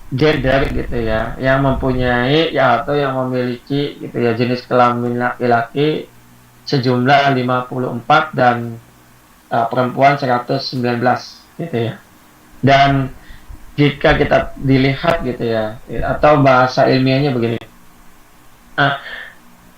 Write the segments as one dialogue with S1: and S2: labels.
S1: gender gitu ya, yang mempunyai ya atau yang memiliki gitu ya jenis kelamin laki-laki sejumlah 54 dan perempuan 119 gitu ya. Dan jika kita dilihat gitu ya, atau bahasa ilmiahnya begini, ah,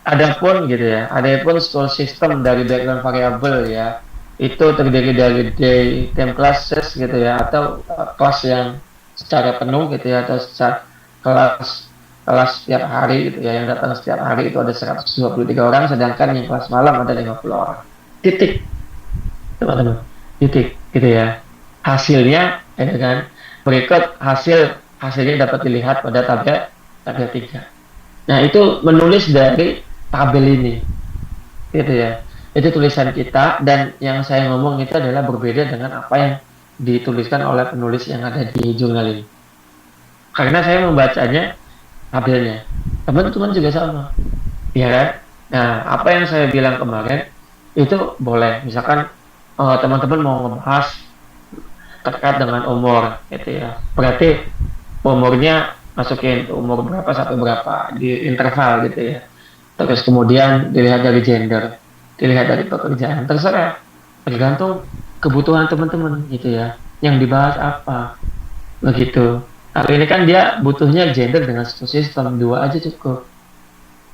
S1: adapun gitu ya, adapun school system dari background variabel ya, itu terdiri dari day time classes gitu ya, atau kelas yang secara penuh gitu ya, atau secara kelas kelas setiap hari gitu ya, yang datang setiap hari itu ada 123 orang, sedangkan yang kelas malam ada 50 orang. Titik, teman-teman. Titik, gitu ya. Hasilnya, ya kan, berikut hasilnya dapat dilihat pada tabel 3. Nah, itu menulis dari tabel ini, gitu ya. Itu tulisan kita dan yang saya ngomong itu adalah berbeda dengan apa yang dituliskan oleh penulis yang ada di jurnal ini. Karena saya membacanya tabelnya. Teman-teman juga sama, ya kan? Nah, apa yang saya bilang kemarin itu boleh. Misalkan teman-teman mau ngebahas terkait dengan umur, gitu ya. Berarti umurnya masukin umur berapa sampai berapa di interval gitu ya. Terus kemudian dilihat dari gender, dilihat dari pekerjaan, terserah, tergantung kebutuhan teman-teman gitu ya. Yang dibahas apa, begitu. Kalau ini kan dia butuhnya gender dengan satu sistem, dua aja cukup.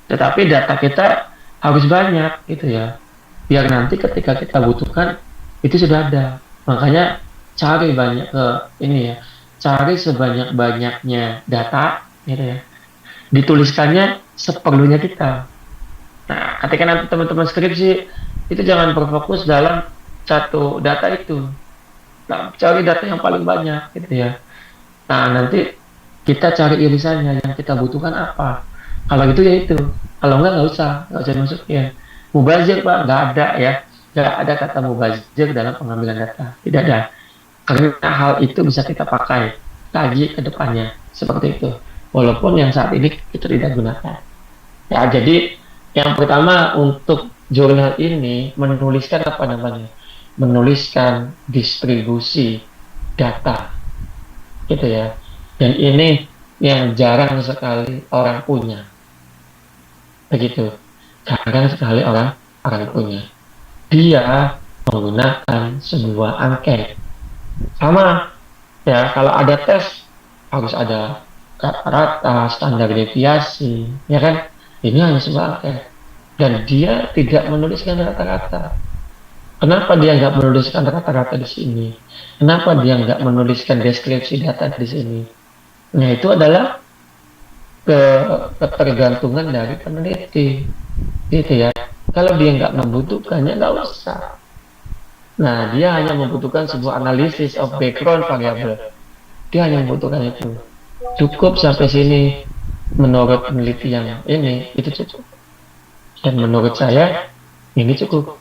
S1: Tetapi data kita harus banyak gitu ya. Biar nanti ketika kita butuhkan itu sudah ada. Makanya cari banyak ke ini ya. Cari sebanyak-banyaknya data gitu ya. Dituliskannya seperlunya kita. Nah, ketika nanti teman-teman skripsi itu jangan berfokus dalam satu data itu. Nah, cari data yang paling banyak gitu ya. Nah, nanti kita cari irisannya yang kita butuhkan apa. Kalau gitu ya itu. Kalau nggak usah masukin. Mubazir Pak, nggak ada ya. Nggak ada kata mubazir dalam pengambilan data. Tidak ada. Karena hal itu bisa kita pakai lagi ke depannya. Seperti itu. Walaupun yang saat ini kita tidak gunakan. Ya, jadi yang pertama untuk jurnal ini menuliskan apa namanya? Menuliskan distribusi data gitu ya. Dan ini yang jarang sekali orang punya. Begitu. Jarang sekali orang orang punya. Dia menggunakan sebuah angket. Sama ya, kalau ada tes harus ada rata-rata, standar deviasi, ya kan? Ini hanya sebuah angket. Dan dia tidak menuliskan rata-rata. Kenapa dia nggak menuliskan rata-rata di sini? Kenapa dia nggak menuliskan deskripsi data di sini? Nah, itu adalah ke ketergantungan dari peneliti, gitu ya. Kalau dia nggak membutuhkannya, nggak usah. Nah, dia hanya membutuhkan sebuah analisis of background variable. Dia hanya membutuhkan itu. Cukup sampai sini menurut peneliti yang ini, itu cukup. Dan menurut saya, ini cukup,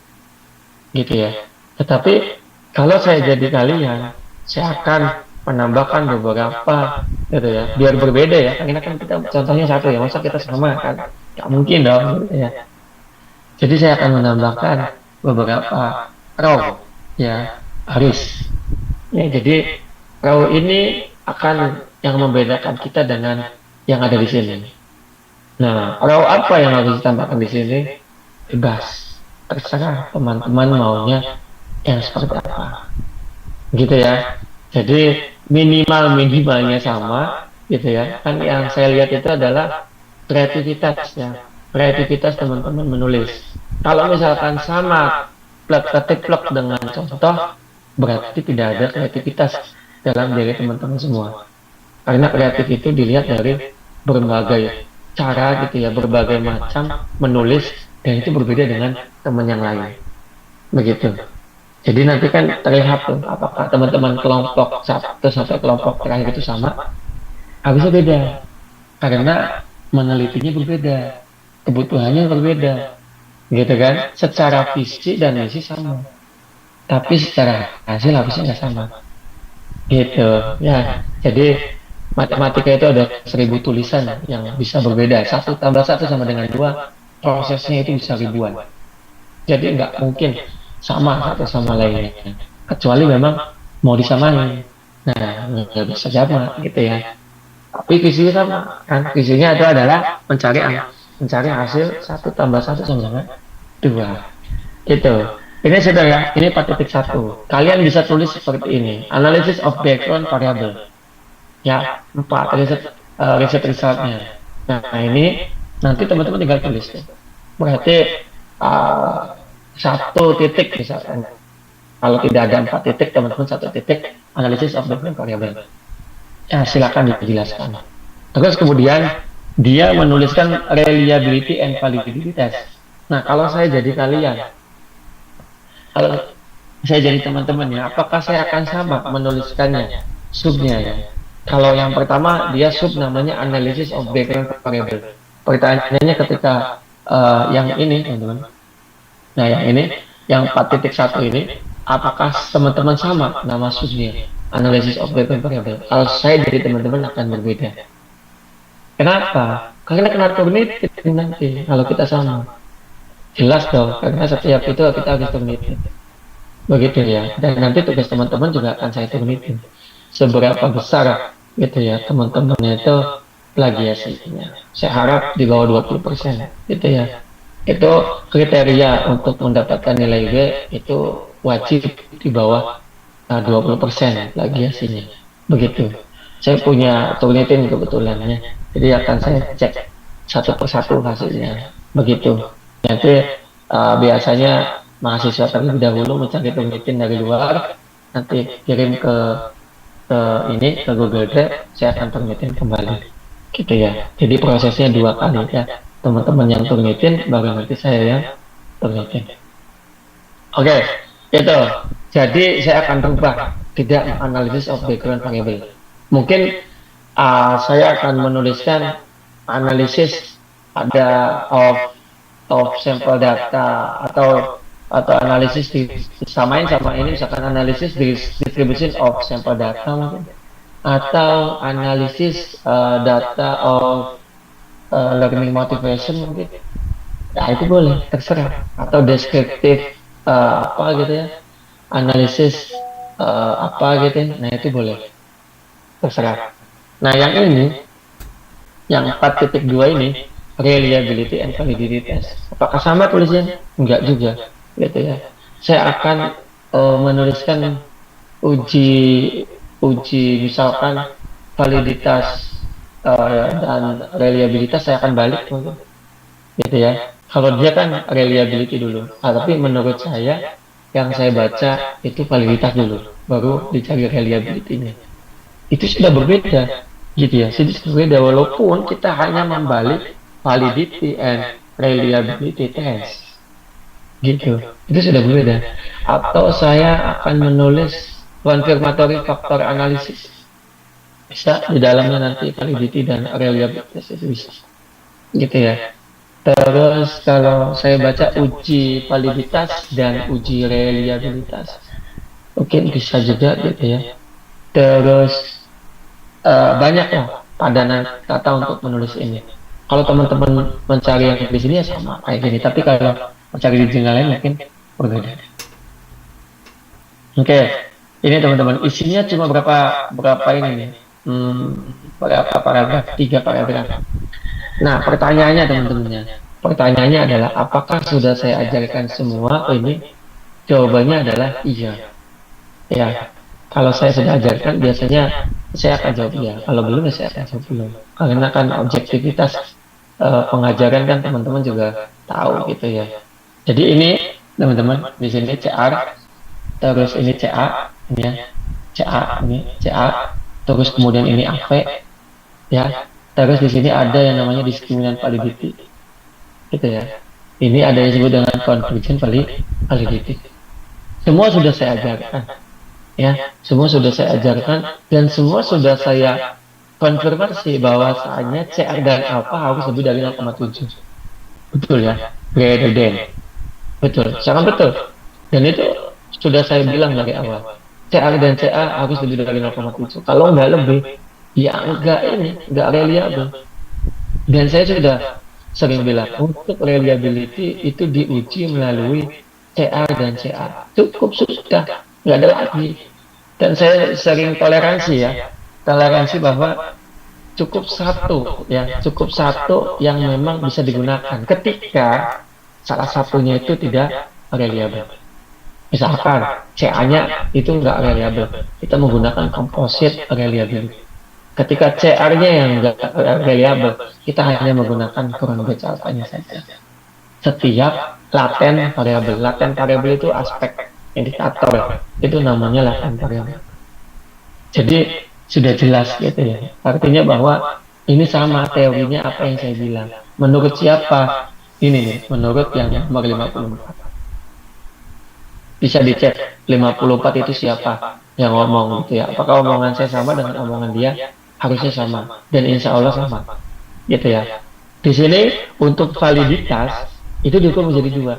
S1: gitu ya. Tetapi, kalau saya jadi kalian, saya akan menambahkan beberapa gitu ya biar berbeda ya karena kan kita contohnya satu ya masa kita sama kan nggak mungkin dong gitu ya jadi saya akan menambahkan beberapa row ya baris ya jadi row ini akan yang membedakan kita dengan yang ada di sini. Nah, row apa yang harus ditambahkan di sini bebas terserah teman-teman maunya yang seperti apa gitu ya. Jadi minimalnya sama gitu ya. Kan yang saya lihat itu adalah kreativitas ya. Kreativitas teman-teman menulis. Kalau misalkan sama plek ketik plek dengan contoh berarti tidak ada kreativitas dalam diri teman-teman semua. Karena kreatif itu dilihat dari berbagai cara gitu ya, berbagai macam menulis dan itu berbeda dengan teman yang lain. Begitu. Jadi nanti kan terlihat tuh apakah teman-teman kelompok satu sampai kelompok terakhir itu sama, habisnya beda. Karena menelitinya berbeda, kebutuhannya berbeda, gitu kan? Secara visi dan misi sama, tapi secara hasil habisnya nggak sama, gitu. Ya, jadi matematika itu ada 1.000 tulisan yang bisa berbeda. Satu tambah satu sama dengan dua, prosesnya itu bisa ribuan. Jadi nggak mungkin sama satu sama lainnya. Kecuali memang mau disamain. Nah, nggak bisa sama gitu ya. Tapi visinya sama kan, visinya itu adalah mencari hasil satu tambah satu sama dengan dua. Itu. Ini sudah ya, ini 4.1. Kalian bisa tulis seperti ini. Analysis of background variable. Ya, 4 riset resultnya. Nah, ini nanti teman-teman tinggal tulis. Berarti uh, satu titik misalkan. Kalau tidak ada 4 titik, teman-teman satu titik analysis of background variable. Ya, silakan dijelaskan. Terus kemudian dia menuliskan reliability and validity test. Nah, kalau saya jadi kalian, kalau saya jadi teman-teman ya, apakah saya akan sama menuliskannya subnya ya? Kalau yang pertama dia sub namanya analysis of background variable. Pertanyaannya ketika yang ini teman-teman. Nah yang ini yang 4.1 ini apakah teman-teman sama nama subnya analysis of background variable? Kalau saya jadi teman-teman akan berbeda. Kenapa? Karena kena kognitif nanti kalau kita sama. Jelas dong, karena setiap itu kita harus kognitif. Begitu ya. Dan nanti tugas teman-teman juga akan saya turunin. Seberapa besar gitu ya teman-temannya itu plagiasinya. Saya harap di bawah 20% gitu ya. Itu kriteria untuk mendapatkan nilai B itu wajib di bawah 20% plagiasinya. Begitu. Saya punya turnitin kebetulannya. Jadi akan saya cek satu persatu hasilnya. Begitu. Nanti biasanya mahasiswa terlebih dahulu mencari turnitin dari luar, nanti kirim ke ini ke Google Drive, saya akan turnitin kembali, gitu ya. Jadi prosesnya 2 kali ya, teman-teman yang turnitin, baru nanti saya yang turnitin. Oke, itu. Jadi saya akan rubah, tidak analysis of background variable. Mungkin saya akan menuliskan analisis ada of sampel data atau analisis disamain sama ini misalkan analisis distribution of sampel data mungkin atau analisis data of learning motivation mungkin. Nah itu boleh terserah atau deskriptif apa gitu ya analisis apa gitu ya. Nah itu boleh terserah. Nah yang ini yang 4.2 ini reliability and validity test. Apakah sama tulisnya? Enggak juga, gitu ya. Saya akan menuliskan uji uji misalkan validitas dan reliabilitas saya akan balik, gitu ya. Kalau dia kan reliability dulu, tapi menurut saya yang saya baca itu validitas dulu, baru dicari reliability-nya. Itu sudah berbeda, gitu ya. Jadi berbeda walaupun kita hanya membalik validity and reliability test, gitu. Itu sudah berbeda. Atau saya akan menulis confirmatory factor analysis, bisa di dalamnya nanti validity dan reliability test itu bisa, gitu ya. Terus kalau saya baca uji validitas dan uji reliabilitas, mungkin bisa juga gitu ya. Terus banyak ya padanan kata untuk menulis ini. Kalau teman-teman mencari yang di sini ya sama kayak gini, tapi kalau mencari di jurnal lain mungkin berbeda. Oke, ini teman-teman isinya cuma berapa ini nih? Berapa paragraf? 3 paragraf. Nah, pertanyaannya adalah apakah sudah saya ajarkan semua ini? Jawabannya adalah iya. Ya, kalau saya sudah ajarkan biasanya saya akan jawab iya. Kalau belum ya saya akan jawab belum. Karena kan objektivitas pengajaran kan teman-teman juga tahu gitu ya. Jadi ini teman-teman di sini CR, terus ini CA, ini ya, CA, ini CA, terus kemudian ini AV, ya. Terus di sini ada yang namanya discriminant validity, gitu ya. Ini ada yang disebut dengan convergent validity. Semua sudah saya ajarkan, ya. Semua sudah saya ajarkan dan semua sudah saya konfirmasi bahwasanya CR dan alpha harus lebih dari 0,7. Betul ya, greater than. Betul, sangat betul. Dan itu sudah saya bilang dari awal. CR dan CA harus lebih dari 0,7. Kalau nggak lebih, ya nggak reliable. Dan saya sudah sering bilang, untuk reliability itu diuji melalui CR dan CA. Cukup sudah, nggak ada lagi. Dan saya sering toleransi ya, toleransi bahwa cukup satu ya, cukup satu yang memang bisa digunakan ketika salah satunya itu tidak reliable. Misalkan CA-nya itu nggak reliable, kita menggunakan composite reliable. Ketika CR-nya yang nggak reliable, kita hanya menggunakan current batch alpha-nya saja. Setiap laten variabel itu aspek indikator, itu namanya laten variabel. Jadi sudah jelas gitu ya. Artinya bahwa ini sama teorinya apa yang saya bilang. Menurut siapa? Ini nih, menurut yang nomor 54. Bisa dicek 54 itu siapa yang ngomong gitu ya. Apakah omongan saya sama dengan omongan dia? Harusnya sama. Dan insya Allah sama. Gitu ya. Di sini untuk validitas itu diukur menjadi dua.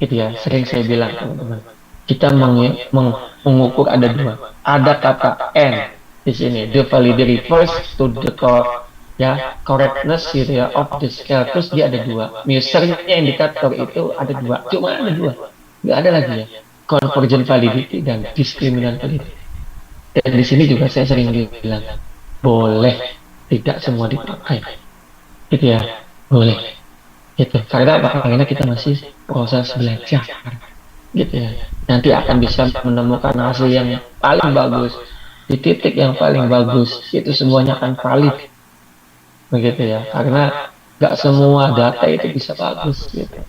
S1: Gitu ya. Sering saya bilang teman-teman. Kita mengukur ada dua. Ada kata N di sini, the validity refers to the correctness gitu ya of the scale. Terus dia ada dua. Measurenya indikator itu ada dua. Cuma ada dua. Nggak ada lagi ya. Convergent validity dan discriminant validity. Dan di sini juga saya sering bilang boleh tidak semua dipakai. Gitu ya. Boleh. Gitu. Karena apa? Karena kita masih proses belajar. Gitu ya. Nanti akan bisa menemukan hasil yang paling bagus di titik yang paling bagus, itu semuanya akan valid, begitu ya. Karena nggak semua data itu bisa bagus gitu.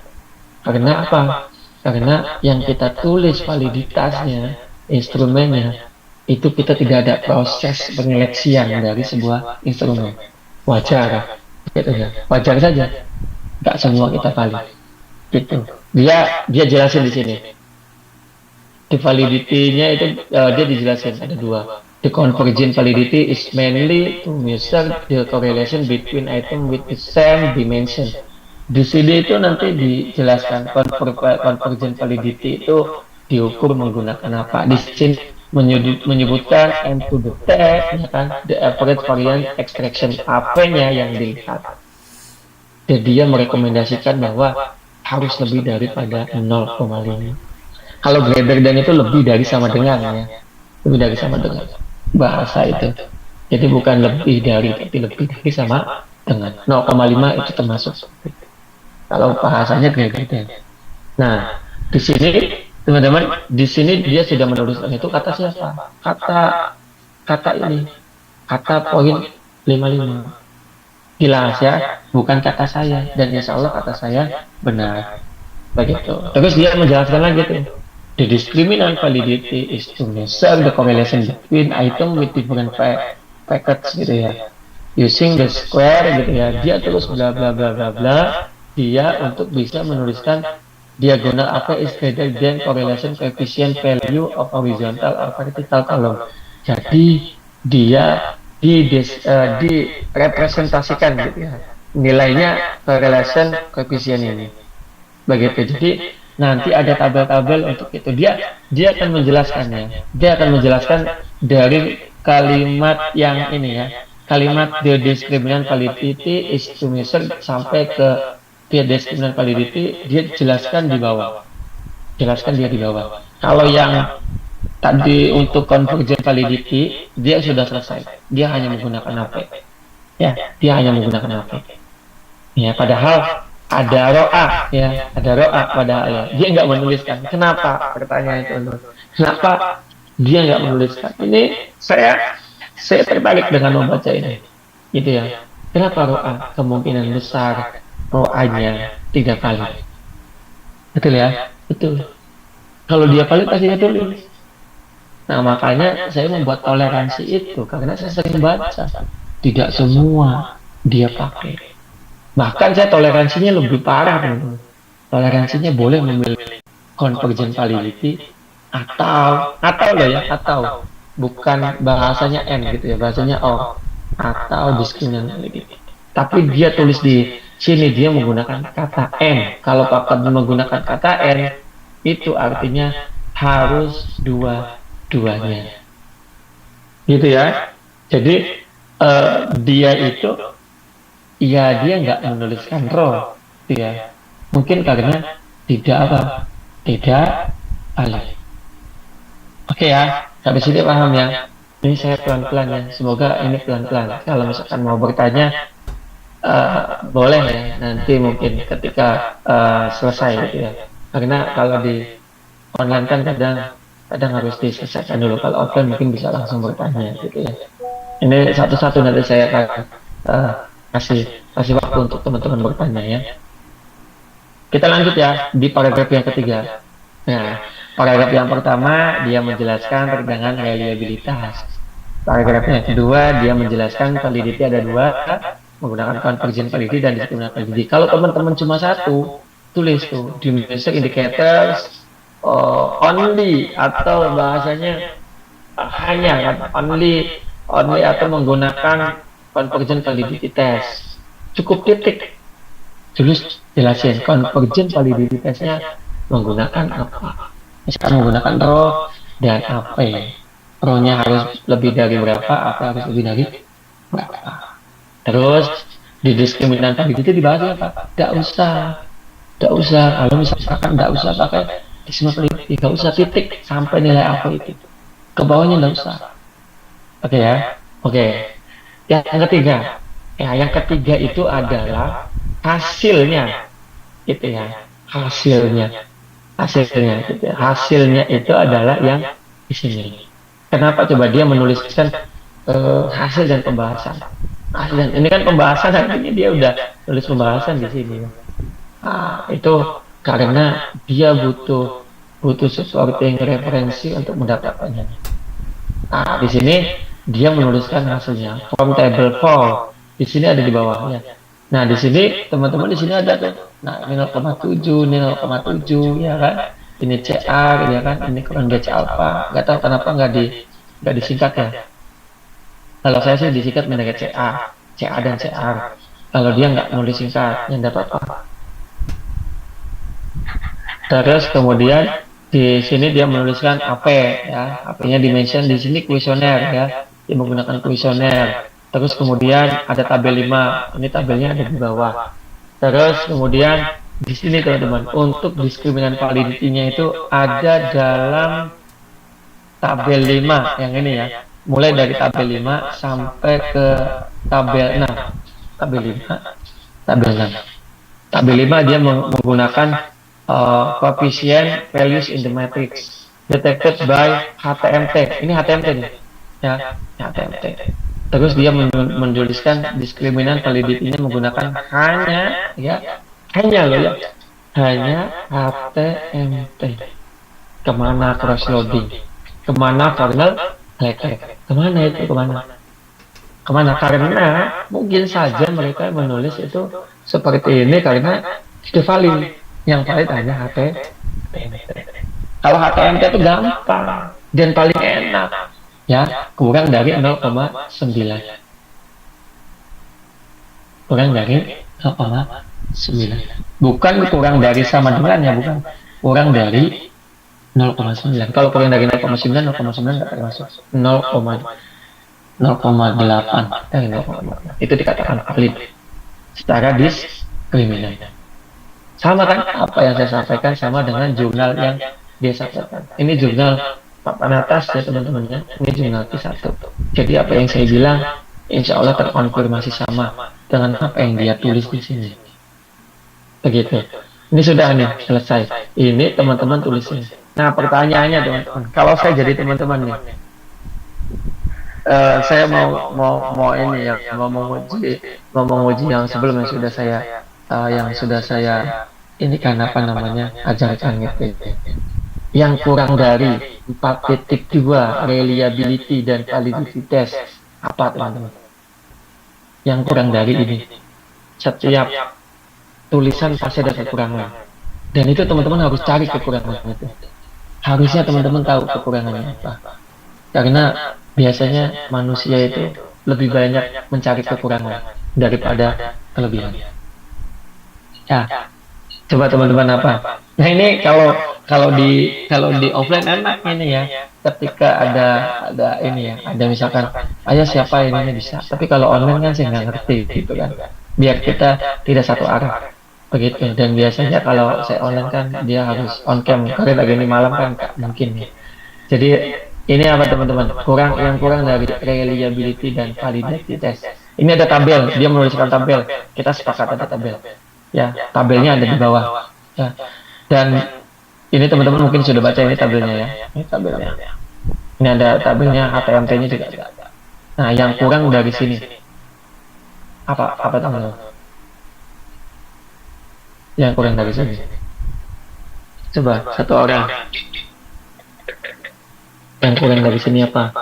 S1: Karena apa? Karena yang kita tulis validitasnya, instrumennya, itu kita tidak ada proses penyeleksian dari sebuah instrumen. Wajar, gitu ya. Wajar saja. Nggak semua kita valid. Gitu. Dia jelasin di sini. Di validity-nya itu dia dijelasin ada dua. The convergent validity is mainly to measure the correlation between item with the same dimension. Di sini itu nanti dijelaskan convergent validity itu diukur menggunakan apa. Di sini menyebutkan n to the 10, ya kan, the average variance extraction AP-nya yang dilihat. Jadi dia merekomendasikan bahwa harus lebih daripada 0,5. Kalau greater than itu lebih dari sama dengan ya. Lebih dari sama dengan bahasa itu. Jadi bukan lebih dari, tapi lebih dari sama dengan 0,5 itu termasuk. Kalau bahasanya greater than. Nah, di sini teman-teman, di sini dia sudah menuliskan itu kata siapa? Kata ini. Kata poin 55. Jelas ya, bukan kata saya, dan insya Allah kata saya benar. Begitu. Terus dia menjelaskan lagi tuh. The discriminant validity is to measure the correlation between item with different packets gitu ya. Using the square gitu ya. Dia terus bla bla bla bla bla. Dia untuk bisa menuliskan diagonal apa is greater than correlation coefficient value of horizontal or vertical column. Jadi dia direpresentasikan gitu ya. Nilainya correlation coefficient ini. Begitu. Jadi nanti ada tabel-tabel untuk itu. Dia akan menjelaskannya. Dia akan menjelaskan dari kalimat yang ini ya. Kalimat the discriminant validity is to measure sampai ke the discriminant validity, dia jelaskan di bawah. Jelaskan dia di bawah. Kalau yang tadi untuk convergent validity, dia sudah selesai. Dia hanya menggunakan AP. Ya, dia hanya menggunakan AP. Ya, padahal ada ROA ya, ada ROA padahal ya. Dia nggak menuliskan. Kenapa? Pertanyaan itu. Kenapa dia nggak menuliskan? Ini saya tertarik dengan membaca ini. Gitu ya. Kenapa ROA? Kemungkinan besar ROA-nya tidak valid. Betul ya? Betul. Kalau dia valid pasti dia tulis. Nah, makanya saya membuat toleransi itu karena saya sering baca. Tidak semua dia pakai. Bahkan saya toleransinya lebih parah. Toleransinya boleh memilih convergent validity atau loh ya, atau bukan bahasanya N gitu ya, bahasanya O atau discriminant validity. Tapi dia tulis di sini dia menggunakan kata N. Kalau Bapak menggunakan kata N, itu artinya harus dua-duanya. Gitu ya. Jadi dia itu ya dia nggak menuliskan roh, ya. Mungkin karena tidak valid. Oke ya, sampai sini paham ya. Ini saya pelan-pelan ya, semoga ini pelan-pelan. Kalau misalkan mau bertanya, boleh ya, nanti mungkin ketika selesai gitu ya. Karena kalau di online kan kadang kadang harus diselesaikan dulu. Kalau offline mungkin bisa langsung bertanya gitu ya. Ini satu-satu nanti saya akan eh, kasih kasih waktu untuk teman-teman bertanya ya. Kita lanjut ya di paragraf yang ketiga. Nah, paragraf yang pertama dia menjelaskan perdagangan reliabilitas. Paragraf yang kedua dia menjelaskan validity ada dua, menggunakan convergent validity dan discriminant validity. Kalau teman-teman cuma satu, tulis tuh dimension indicators only atau bahasanya hanya kan only atau menggunakan convergent validity test. Cukup titik. Terus jelasin convergent validity testnya menggunakan apa. Misalkan menggunakan row dan apa ya. Row-nya harus lebih dari berapa, apa harus lebih dari berapa. Terus di diskriminan validity dibahas apa? Tidak usah. Tidak usah. Kalau misalkan tidak usah pakai diskriminan validity, tidak usah titik sampai nilai apa itu. Ke bawahnya tidak usah. Oke ya. Oke. Yang ketiga. Ya, yang ketiga itu adalah hasilnya. Gitu ya. Hasilnya gitu ya. Hasilnya itu adalah yang di sini. Kenapa coba dia menuliskan hasil dan pembahasan? Hasil dan ini kan pembahasan, artinya dia udah tulis pembahasan di sini. Itu karena dia butuh butuh supporting referensi untuk mendapatkannya. Di sini dia menuliskan hasilnya from table 4. Di sini ada di bawahnya. Nah, di sini teman-teman di sini ada tuh. Nah, ini 0,7, ini 0,7 ya kan. Ini CA ya kan, ini kurang DC alpha. Nggak tahu kenapa nggak disingkat ya. Kalau saya sih disingkat mengenai CA dan CR. Kalau dia nggak nulis singkat, yang dapat apa? Terus kemudian di sini dia menuliskan AP ya, AP-nya dimension di sini kuesioner ya, dia menggunakan kuesioner. Terus kemudian ada tabel 5, ini tabelnya ada di bawah. Terus kemudian di sini teman-teman, untuk diskriminan validity-nya itu ada dalam tabel 5 yang ini ya. Mulai dari tabel 5 sampai ke tabel 6. Tabel 5, tabel 6. Tabel 5 dia menggunakan coefficient values in the matrix detected by HTMT. Ini HTMT nih, ya, HTMT. Terus dia menuliskan diskriminan validity-nya menggunakan hanya loh ya, hanya HTMT. Kemana cross loading? Kemana kernel kemana itu kemana karena mungkin saja mereka menulis itu seperti ini karena sudah valid, yang valid hanya HTMT. Kalau HTMT itu gampang dan paling enak ya, kurang dari 0,9, kurang dari 0,9, bukan kurang dari sama dengan ya, bukan, kurang dari 0,9. Kalau kurang dari 0,9, 0,9 nggak termasuk. 0,8 itu dikatakan valid secara diskriminan. Sama kan apa yang saya sampaikan, sama dengan jurnal yang dia sampaikan. Ini jurnal papan atas ya teman-teman ya. Ini jurnal Q1. Jadi apa yang saya bilang insya Allah terkonfirmasi sama dengan apa yang dia tulis di sini. Begitu. Ini sudah nih selesai. Ini teman-teman tulisnya. Nah, pertanyaannya teman-teman, kalau saya jadi teman-teman nih, saya mau ini ya, mau menguji yang sebelum yang sudah saya ini kan apa namanya ajarkan gitu. Yang kurang dari 4.2 reliability dan validity test apa teman-teman? Yang kurang dari ini, setiap tulisan pasti ada kekurangan, dan itu teman-teman harus cari kekurangan itu. Harusnya teman-teman tahu kekurangannya apa, karena biasanya manusia itu lebih banyak mencari kekurangan daripada kelebihan. Ya, coba teman-teman apa? Nah ini kalau di offline enak ini ya, ketika ada ini ya, ada misalkan ayah siapa ini bisa, tapi kalau online kan saya nggak ngerti gitu kan, biar kita tidak satu arah. Begitu, dan biasanya kalau saya online kan dia harus on cam karena lagi ini malam kan nggak mungkin ya. Jadi Ini apa teman-teman? Yang kurang dari reliability dan validity test. Ini ada tabel, dia menuliskan tabel. Kita sepakat ada tabel. Ya, tabelnya ada di bawah. Ya. Dan ini teman-teman mungkin sudah baca ini tabelnya ya. Ini tabelnya. Ini ada tabelnya, HTML-nya juga ada. Nah, yang kurang dari sini. Apa teman-teman? Yang kurang dari sini. Coba satu orang. Yang kurang dari sini apa?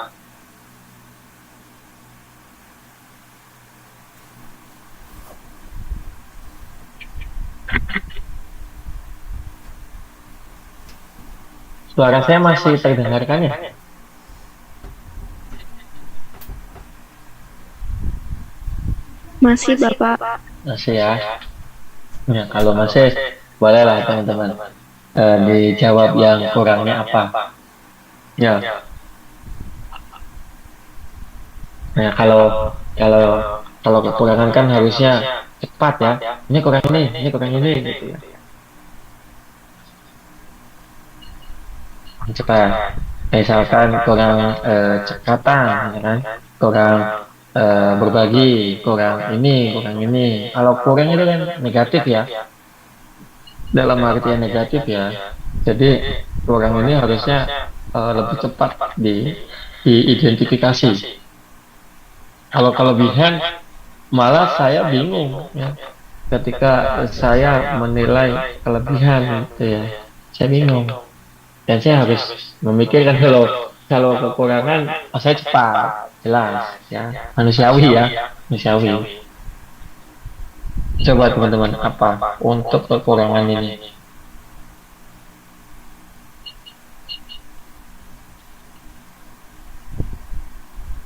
S1: Suara saya masih terdengarkan ya?
S2: Masih Bapak.
S1: Masih ya. Ya, kalau masih bolehlah teman-teman dijawab yang kurangnya apa. Ya. Nah, kalau kalau kekurangan kan harusnya cepat ya. Ini kurang ini gitu ya. Cepat. Misalkan kurang cekatan, ya kan? Kurang berbagi, kurang ini. Kalau kurang itu kan negatif ya. Dalam artian negatif ya. Jadi kurang ini harusnya lebih cepat diidentifikasi. Kalau kelebihan malah saya bingung ya. Ketika saya menilai kelebihan gitu ya. Saya bingung. Dan saya harus memikirkan kalau kekurangan saya cepat, jelas ya. Manusiawi ya, manusiawi. Coba teman-teman apa untuk kekurangan ini?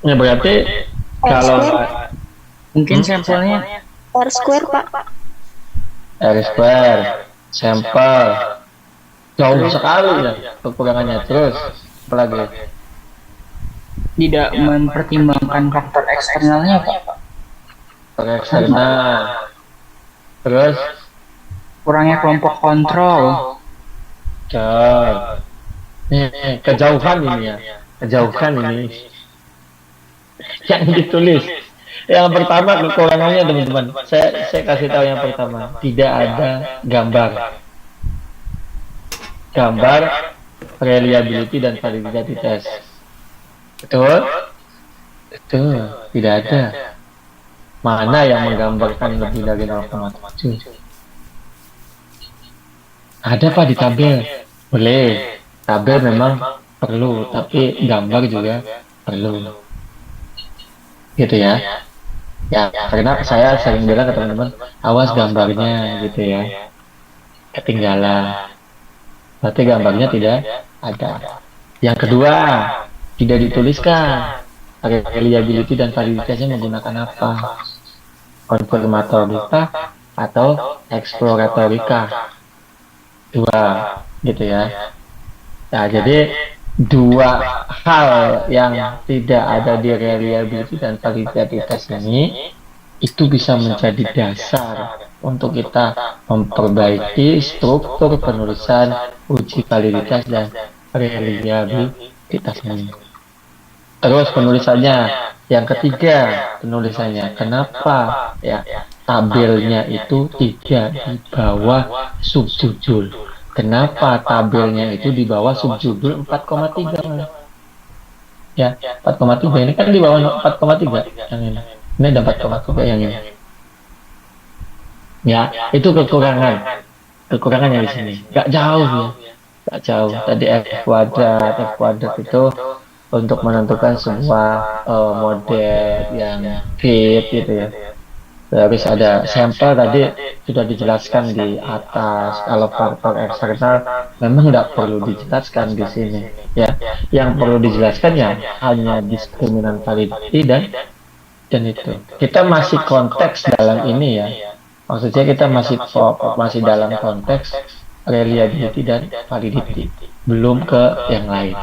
S1: Ya berarti
S2: R
S1: kalau
S2: square,
S3: Mungkin sampelnya
S2: R square Pak.
S1: R square, sampel, jauh sekali ya kekurangannya. Terus apalagi?
S3: tidak mempertimbangkan faktor eksternalnya, Pak.
S1: Faktor eksternal. Terus
S3: Kurangnya kelompok kontrol.
S1: jauh. Kejauhan ini ya, kejauhan ini. Yang ditulis. Yang pertama kekurangannya teman-teman. Saya kasih tahu yang pertama, tidak ada gambar reliability dan validity test. Betul? Betul, tidak ada. Mana yang menggambarkan lebih dari 0,7? Ada Pak di tabel. Boleh. Tabel memang perlu, tapi gambar juga perlu. Gitu ya. Ya, karena saya sering bilang ke teman-teman, awas gambarnya gitu ya. Ketinggalan. Berarti gambarnya tidak ada. Yang kedua, tidak dituliskan reliability dan validitasnya menggunakan apa? Konfirmatorika atau eksploratorika? Dua, gitu ya. Nah, jadi dua hal yang tidak ada di reliability dan validitas ini itu bisa menjadi dasar untuk kita memperbaiki struktur penulisan uji validitas dan reliabilitas ini. Terus penulisannya, yang ketiga penulisannya, kenapa ya tabelnya itu tidak di bawah subjudul? Kenapa tabelnya itu di bawah subjudul 4,3? Ya, 4,3 ini kan di bawah 4,3 yang ini. Ini ada 4,3 yang ini. Ya, itu kekurangannya di sini. Gak jauh ya, gak jauh. Tadi F kuadrat itu untuk menentukan sebuah model yang fit gitu ya. Terus ada sampel tadi sudah dijelaskan di atas. Kalau faktor eksternal memang tidak perlu dijelaskan di sini ya. Yang perlu dijelaskan ya hanya diskriminan validity dan itu. Kita masih konteks dalam ini ya. Maksudnya kita masih dalam konteks reliability dan validity, belum ke yang lain.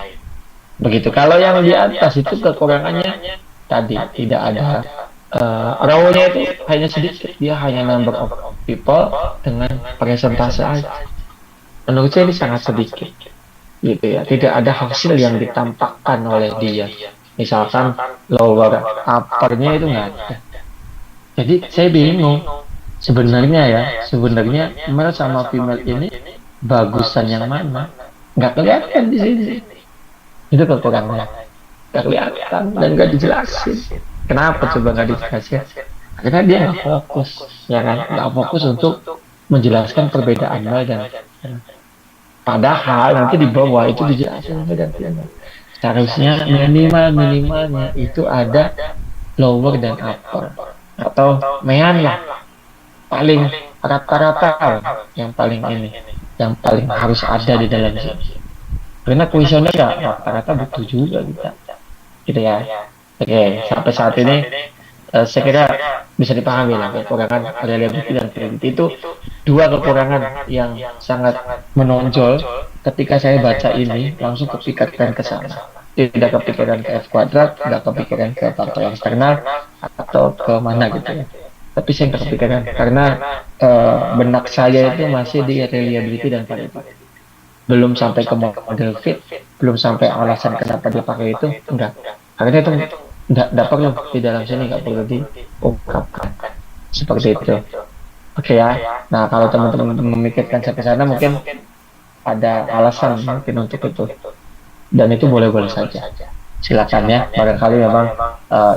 S1: Begitu. Kalau yang di atas itu kekurangannya tadi tidak ada raw-nya itu hanya sedikit, dia hanya number of people dengan persentase aja. Menurut saya ini sangat sedikit. gitu ya. Tidak ada hasil yang ditampakkan oleh dia. Misalkan lower uppernya itu nggak ada. Jadi saya bingung. Sebenarnya male sama female ini bagusan yang mana? Nggak kelihatan di sini. Itu kekurangannya. Nggak kelihatan dan nggak dijelasin. Kenapa coba nggak dijelasin? Karena dia nggak fokus, ya kan? Nggak fokus untuk menjelaskan perbedaan male dan female. Padahal nanti di bawah itu dijelasin male dan female. Seharusnya minimalnya itu ada lower dan upper atau mean lah, paling rata-rata yang paling yang paling harus ada di dalam sini. Karena kuesioner ya rata-rata butuh juga gitu ya. Oke, sampai saat ini saya kira bisa dipahami lah kekurangan reliability dan validity itu dua kekurangan yang sangat menonjol ketika saya baca ini langsung kepikiran ke sana. Tidak kepikiran ke F kuadrat, tidak kepikiran ke faktor eksternal atau ke mana gitu ya. Tapi saya nggak kepikiran karena benak saya itu masih di reliability dan validity. Belum sampai ke model fit, belum sampai alasan kenapa dia pakai itu, enggak. Karena itu enggak perlu di dalam sini, nggak perlu diungkapkan seperti itu. Oke ya. Nah kalau teman-teman memikirkan sampai sana mungkin ada alasan mungkin untuk itu. Dan itu boleh-boleh saja. Silakan ya. Barangkali memang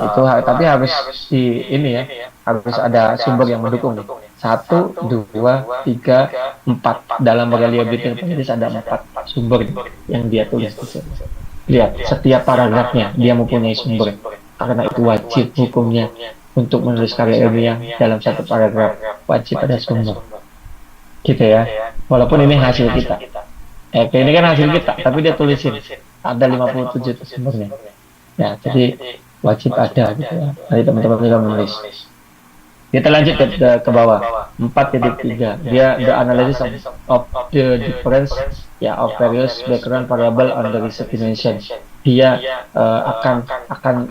S1: itu, tapi harus di ini ya, harus ada sumber yang mendukung nih. 1, 2, 3, 4 dalam reliability jadi ada 4 sumber yang dia tulis di sini. Lihat setiap paragrafnya dia mempunyai sumber karena itu wajib hukumnya untuk menulis karya ilmiah dalam satu paragraf wajib ada sumber. Gitu ya. Walaupun ini hasil kita. Ini kan hasil kita, tapi dia tulisin ada 57 sumbernya. Ya, jadi wajib ada gitu ya. Jadi teman-teman bisa menulis. Kita lanjut ke bawah. 4.3. Dia the analysis of the difference ya of various background variable on the research dimension. Dia akan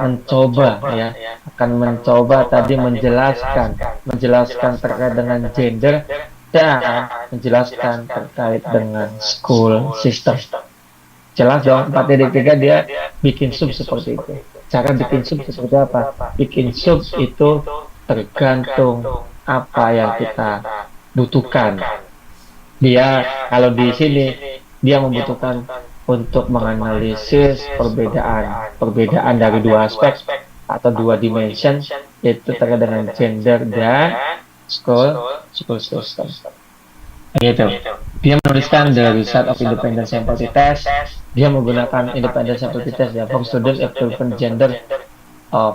S1: mencoba tadi menjelaskan terkait dengan gender dan menjelaskan terkait dengan school system. Jelas dong, 4.3 dia bikin sub seperti itu. Cara bikin sub seperti apa? Bikin sub itu tergantung apa yang kita butuhkan. Dia kalau di sini dia membutuhkan untuk menganalisis perbedaan dari dua aspek atau dua dimension, yaitu terkait dengan gender dan school system. Gitu. Dia menuliskan the result of independent sample test. Dia menggunakan independent sample test ya for student of different gender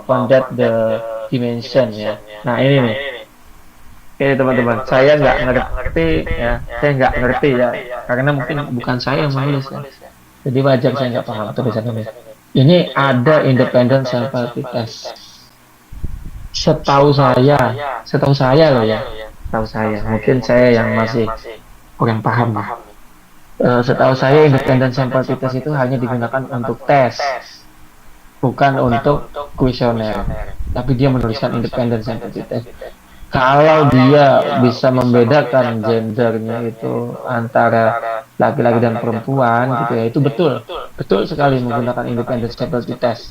S1: founded the dimension ya. Nah ini nih. Oke teman-teman, saya nggak ngerti ya, karena mungkin bukan saya yang menulis ya. Jadi wajar saya nggak paham tulisan ini. Ini ada independent sample test. Setahu saya loh ya. Setahu saya, mungkin saya yang masih kurang paham. Setahu saya independent sample test itu hanya digunakan untuk tes, bukan untuk kuesioner. Tapi dia menuliskan independent sample test. Kalau dia bisa membedakan gendernya itu antara laki-laki dan perempuan gitu ya, itu betul sekali menggunakan independent sample test.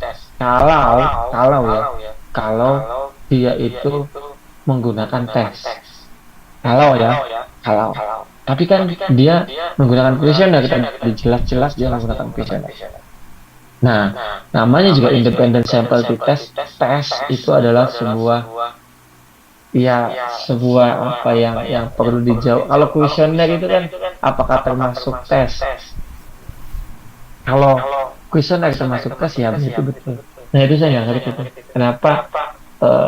S1: Kalau dia itu menggunakan tes. Kalau. Tapi kan dia menggunakan kuesioner, jelas-jelas dia menggunakan kuesioner. Nah, namanya juga independent sample test. Tes itu adalah sebuah apa yang perlu dijawab. Kalau kuesioner itu kan apakah termasuk tes? Kalau kuesioner termasuk tes ya betul. Nah itu saya nggak ngerti itu. Kenapa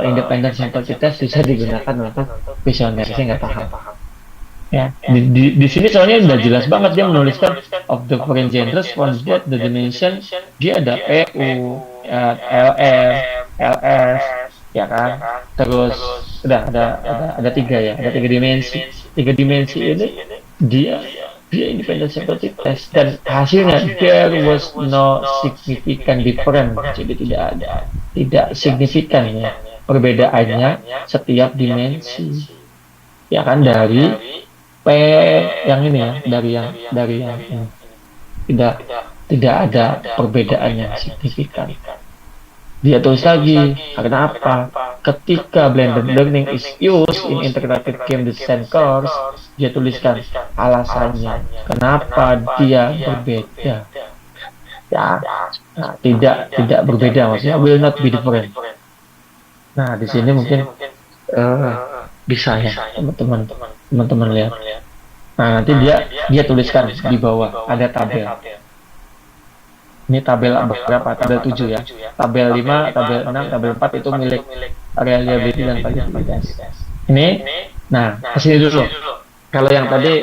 S1: independent sample test bisa digunakan untuk kuesioner? Saya nggak paham. Ya, di sini soalnya udah jelas banget dia menuliskan of the different genders from both the dimension. Dia ada PU, LM, LS, ya kan? Terus udah ada 3 ya, ada 3 dimensi. 3 dimensi ini dia independent sample test dan hasilnya there was no significant difference. Jadi tidak signifikan ya perbedaannya setiap dimensi. Ya kan dari P yang ini ya, dari yang ini. tidak tidak ada perbedaan yang signifikan. Dia tulis lagi, karena apa? Ketika blended learning is used in interactive game design course, dia tuliskan alasannya, kenapa dia berbeda. Ya, nah, tidak berbeda, maksudnya will not be different. Nah, di sini mungkin eh, bisa ya, teman-teman lihat. Nah, nanti dia tuliskan di bawah ada tabel. Ini tabel berapa? Tabel 7 ya. Tabel 5, tabel 6, tabel 4 itu milik reliability dan validitas. Ini, nah, kesini dulu. Kalau yang tadi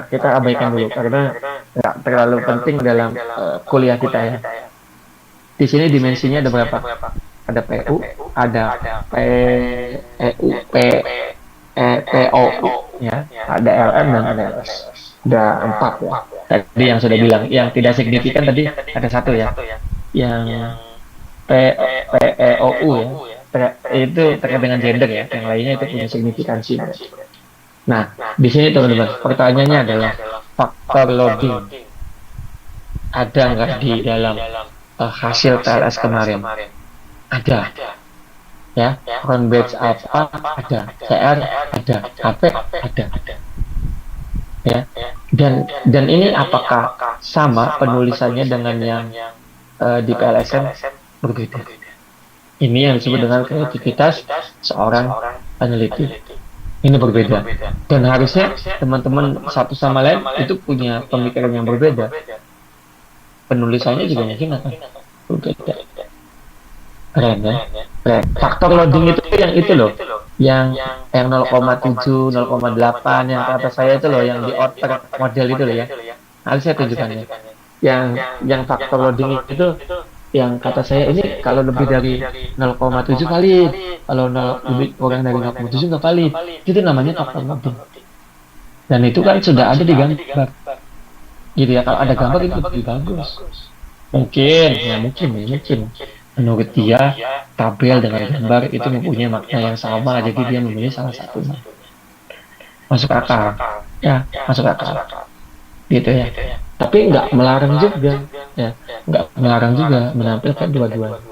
S1: kita abaikan dulu karena nggak terlalu penting dalam kuliah kita ya. Di sini dimensinya ada berapa? Ada PU, ada PEU, POU, ya, ada LM dan ada LS. Ada 4 ya. Tadi yang sudah bilang, yang tidak signifikan tadi ada 1 ya. Yang PEOU ya, itu terkait dengan gender ya. Yang lainnya itu punya signifikansi. Nah, di sini teman-teman, pertanyaannya adalah faktor loading ada nggak di dalam hasil TLS kemarin? Ada. Ya, front batch apa? Ada. CR ada. HP ada. Ya, dan ini apakah sama penulisannya dengan yang di PLSM? Berbeda. Ini yang disebut dengan kreativitas seorang peneliti. Ini berbeda. Dan harusnya teman-teman satu sama lain itu punya pemikiran yang berbeda. Penulisannya juga mungkin akan berbeda. Keren ya? Keren. Faktor loading itu yang itu loh. Yang 0,7, 0,8 yang kata saya itu loh, yang di order model itu loh ya. Harusnya tunjukkan ya. Yang faktor loading itu yang kata saya ini kalau lebih dari 0,7 valid, kalau lebih kurang dari 0,7 nggak valid. Itu namanya faktor loading. Dan itu kan sudah ada di gambar. Gitu ya, kalau ada gambar itu lebih bagus. Mungkin. Menurut dia, tabel dengan gambar itu mempunyai makna yang sama, jadi dia memilih salah satunya. Masuk akal. Ya, masuk akal. Gitu ya. Tapi nggak melarang juga, ya, nggak melarang juga menampilkan dua-duanya.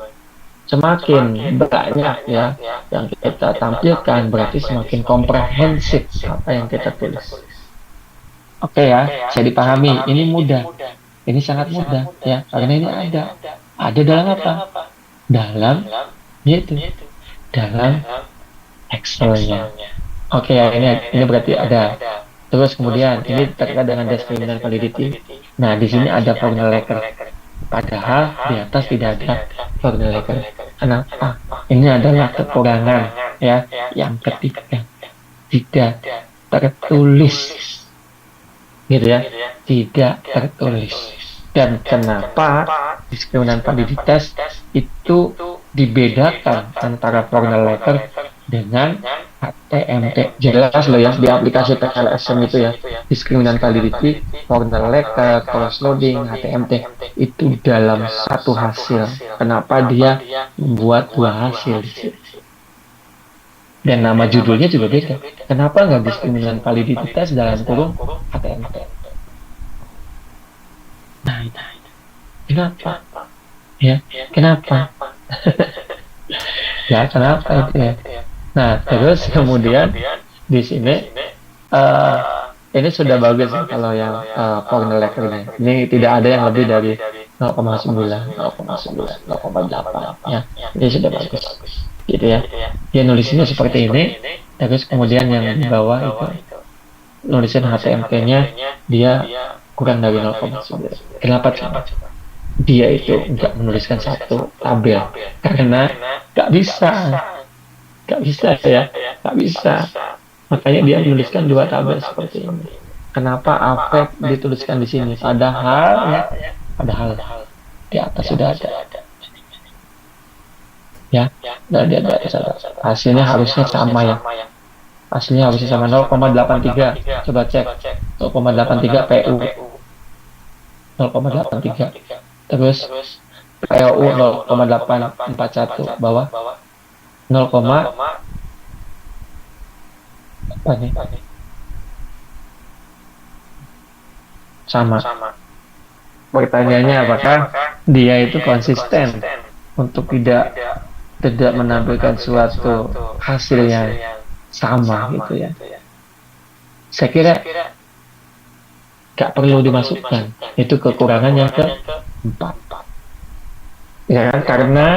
S1: Semakin banyak ya yang kita tampilkan, berarti semakin komprehensif apa yang kita tulis. Oke ya, saya dipahami. Ini mudah, ini sangat mudah ya, karena ini ada dalam apa? Dalam dalam Excel-nya. Oke ya, ini berarti ada. Terus kemudian ini terkait dengan discriminant validity. Nah, di sini ada formula letter. Padahal di atas tidak ada formula letter. Kenapa? Ini adalah kekurangan ya. Yang ketiga, tidak tertulis. Gitu ya. Tidak tertulis. Dan kenapa discriminant validitas itu dibedakan antara formula letter dengan HTMT? Jelas loh ya, di aplikasi PLSM itu ya, discriminant validity, formula letter, cross loading, HTMT itu dalam satu hasil. Kenapa dia membuat dua hasil? Dan nama judulnya juga beda. Kenapa nggak discriminant validitas dalam kurung HTMT? Nah, kenapa? Ya, kenapa? Ya, kenapa itu ya? Nah, terus kemudian di sini ini sudah bagus ya kalau yang formula letter ini. Ini tidak ada yang lebih dari 0,9, 0,9, 0,8 ya. Ini sudah bagus. Gitu ya. Dia nulisnya seperti ini. Terus kemudian yang di bawah itu nulisan HTML-nya dia kurang dari 0,9. Kenapa coba? Dia itu nggak menuliskan satu tabel karena nggak bisa ya, nggak bisa. Makanya dia menuliskan dua tabel seperti ini. Kenapa AVEP dituliskan di sini? Padahal di atas sudah ada. Ya, di atas ada. Hasilnya harusnya sama ya. Hasilnya harusnya sama 0,83. Coba cek 0,83 PU 0,83. Terus POU 0,841 bawah 0, apa nih? Sama. Pertanyaannya apakah dia itu konsisten untuk tidak menampilkan suatu hasil yang sama gitu ya. Saya kira gak perlu dimasukkan. Itu kekurangan yang keempat. Ya kan? Karena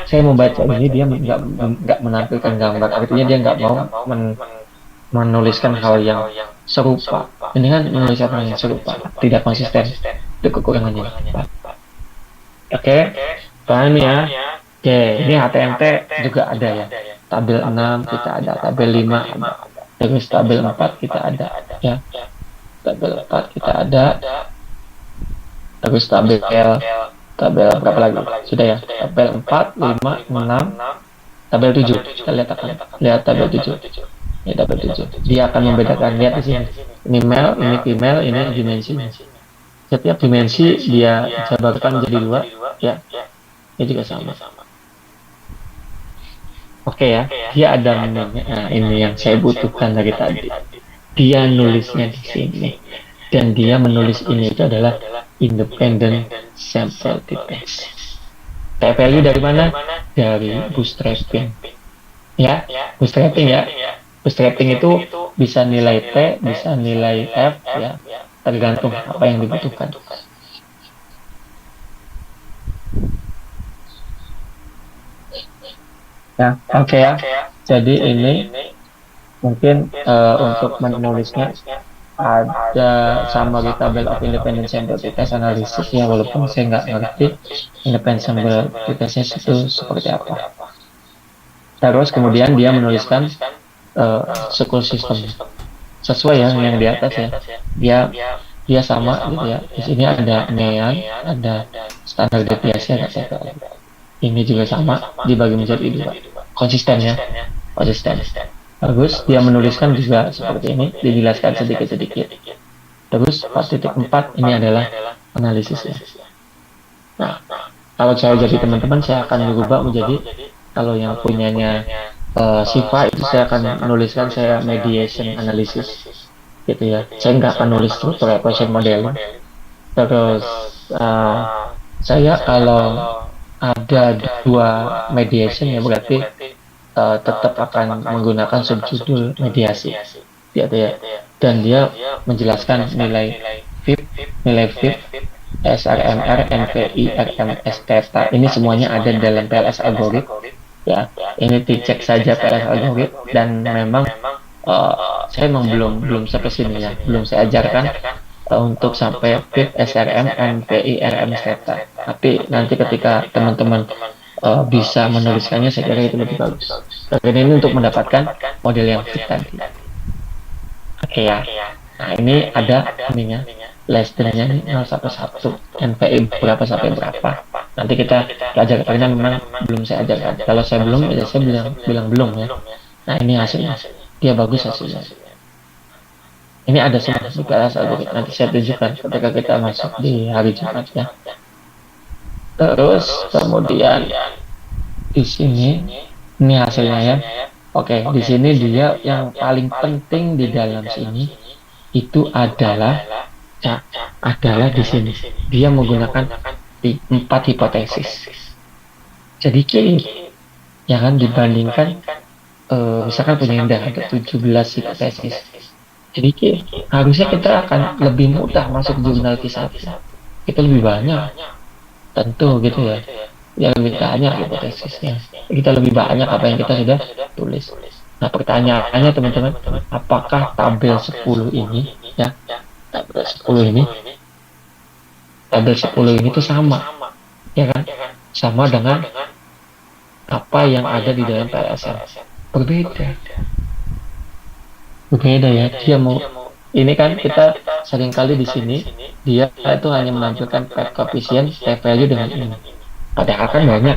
S1: saya membaca ini dia nggak menampilkan gambar, artinya dia nggak mau menuliskan hal yang serupa. Ini kan menuliskan hal yang serupa, tidak konsisten. Itu kekurangannya. Oke, paham ya? Oke, ini HTMT juga ada ya. Tabel 6 kita ada, tabel 5 ada. Terus tabel 4 kita ada ya. Tabel 4 kita ada. Terus tabel berapa lagi? Sudah ya. Tabel 4, 5, 6, tabel 7. Kita lihat tabel 7. Ini tabel 7. Dia akan membedakan, lihat di sini. Ini male, ini female, ini dimensi. Setiap dimensi dia jabarkan jadi 2 ya. Ini juga sama. Oke ya, dia ada menunya. Nah, ini yang saya butuhkan dari tadi. Dia nulisnya di sini. Dan dia menulis ini itu adalah independent sample detection. Value dari mana? Dari bootstrapping. Ya, bootstrapping ya. Bootstrapping itu bisa nilai T, bisa nilai F ya. Tergantung apa yang dibutuhkan. Ya, oke ya. Jadi ini mungkin untuk menulisnya ada summary table of independent sample test analysis ya, walaupun saya nggak ngerti independent sample testnya itu seperti apa. Terus kemudian dia menuliskan school system sesuai ya yang di atas ya. Dia sama gitu ya. Di sini ada nean, ada standar deviasi, ada TPL. Ini juga sama, dibagi menjadi 2. Konsisten ya, konsisten. Bagus, dia menuliskan juga seperti ini, dijelaskan sedikit-sedikit. Terus 4.4 ini adalah analisisnya. Nah, kalau saya jadi teman-teman, saya akan berubah menjadi, kalau yang punyanya Siva itu saya akan menuliskan saya mediation analysis gitu ya. Saya nggak akan nulis struktur equation modeling. Terus saya kalau ada 2 mediation ya berarti tetap akan menggunakan subjudul mediasi gitu ya. Dan dia menjelaskan nilai FIP, SRMR, NPI, RMS theta. Ini semuanya ada dalam PLS algorithm ya. Ini dicek saja PLS algorithm dan memang saya memang belum sampai sini ya, belum saya ajarkan untuk sampai FIP, SRM, NPI, RMS theta. Tapi nanti ketika teman-teman bisa menuliskannya, saya kira itu lebih bagus. Karena ini untuk mendapatkan model yang fit tadi. Oke ya. Nah ini ada ininya, less than-nya nih 0 sampai 1, NPI berapa sampai berapa. Nanti kita belajar karena memang belum saya ajarkan. Kalau saya belum, ya saya bilang belum ya. Nah ini hasilnya, dia bagus hasilnya. Ini ada semua di kelas algoritma. Nanti saya tunjukkan ketika kita masuk di hari Jumat ya. Terus kemudian di sini ini hasilnya ya. Oke, di sini dia yang paling penting di dalam sini itu adalah di sini. Dia menggunakan 4 hipotesis. Jadi ya kan dibandingkan misalkan punya Indah ada 17 hipotesis. Jadi harusnya kita akan lebih mudah masuk jurnal kisah. Itu lebih banyak. Tentu gitu ya. Ya lebih banyak hipotesisnya. Kita lebih banyak apa yang kita sudah tulis. Nah pertanyaannya teman-teman, apakah tabel 10 ini ya, tabel 10 ini tuh sama ya kan, sama dengan apa yang ada di dalam PLSM? Berbeda ya. Dia mau ini kan kita seringkali di sini dia itu hanya menampilkan paired coefficient p-value dengan ini, padahal kan banyak.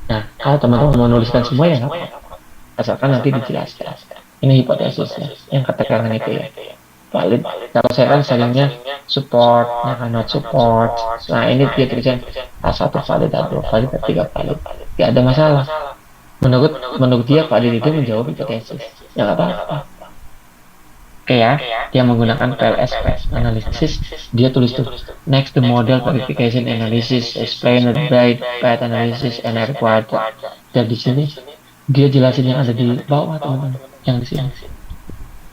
S1: Nah kalau teman-teman mau menuliskan semua ya nggak apa-apa, asalkan nanti dijelaskan. Ini hipotesisnya yang keterangan itu ya valid. Kalau saya kan seringnya support ya kan, not support. Nah ini dia tulisan A1 valid, A2 valid, A3 valid, nggak ada masalah. Menurut dia valid itu menjawab hipotesis ya nggak apa-apa. Oke ya, dia menggunakan PLS analysis. Dia tulis tuh, next the model verification analysis explained by path analysis and R quadrat. Dan di sini dia jelasin yang ada di bawah teman-teman, yang di sini.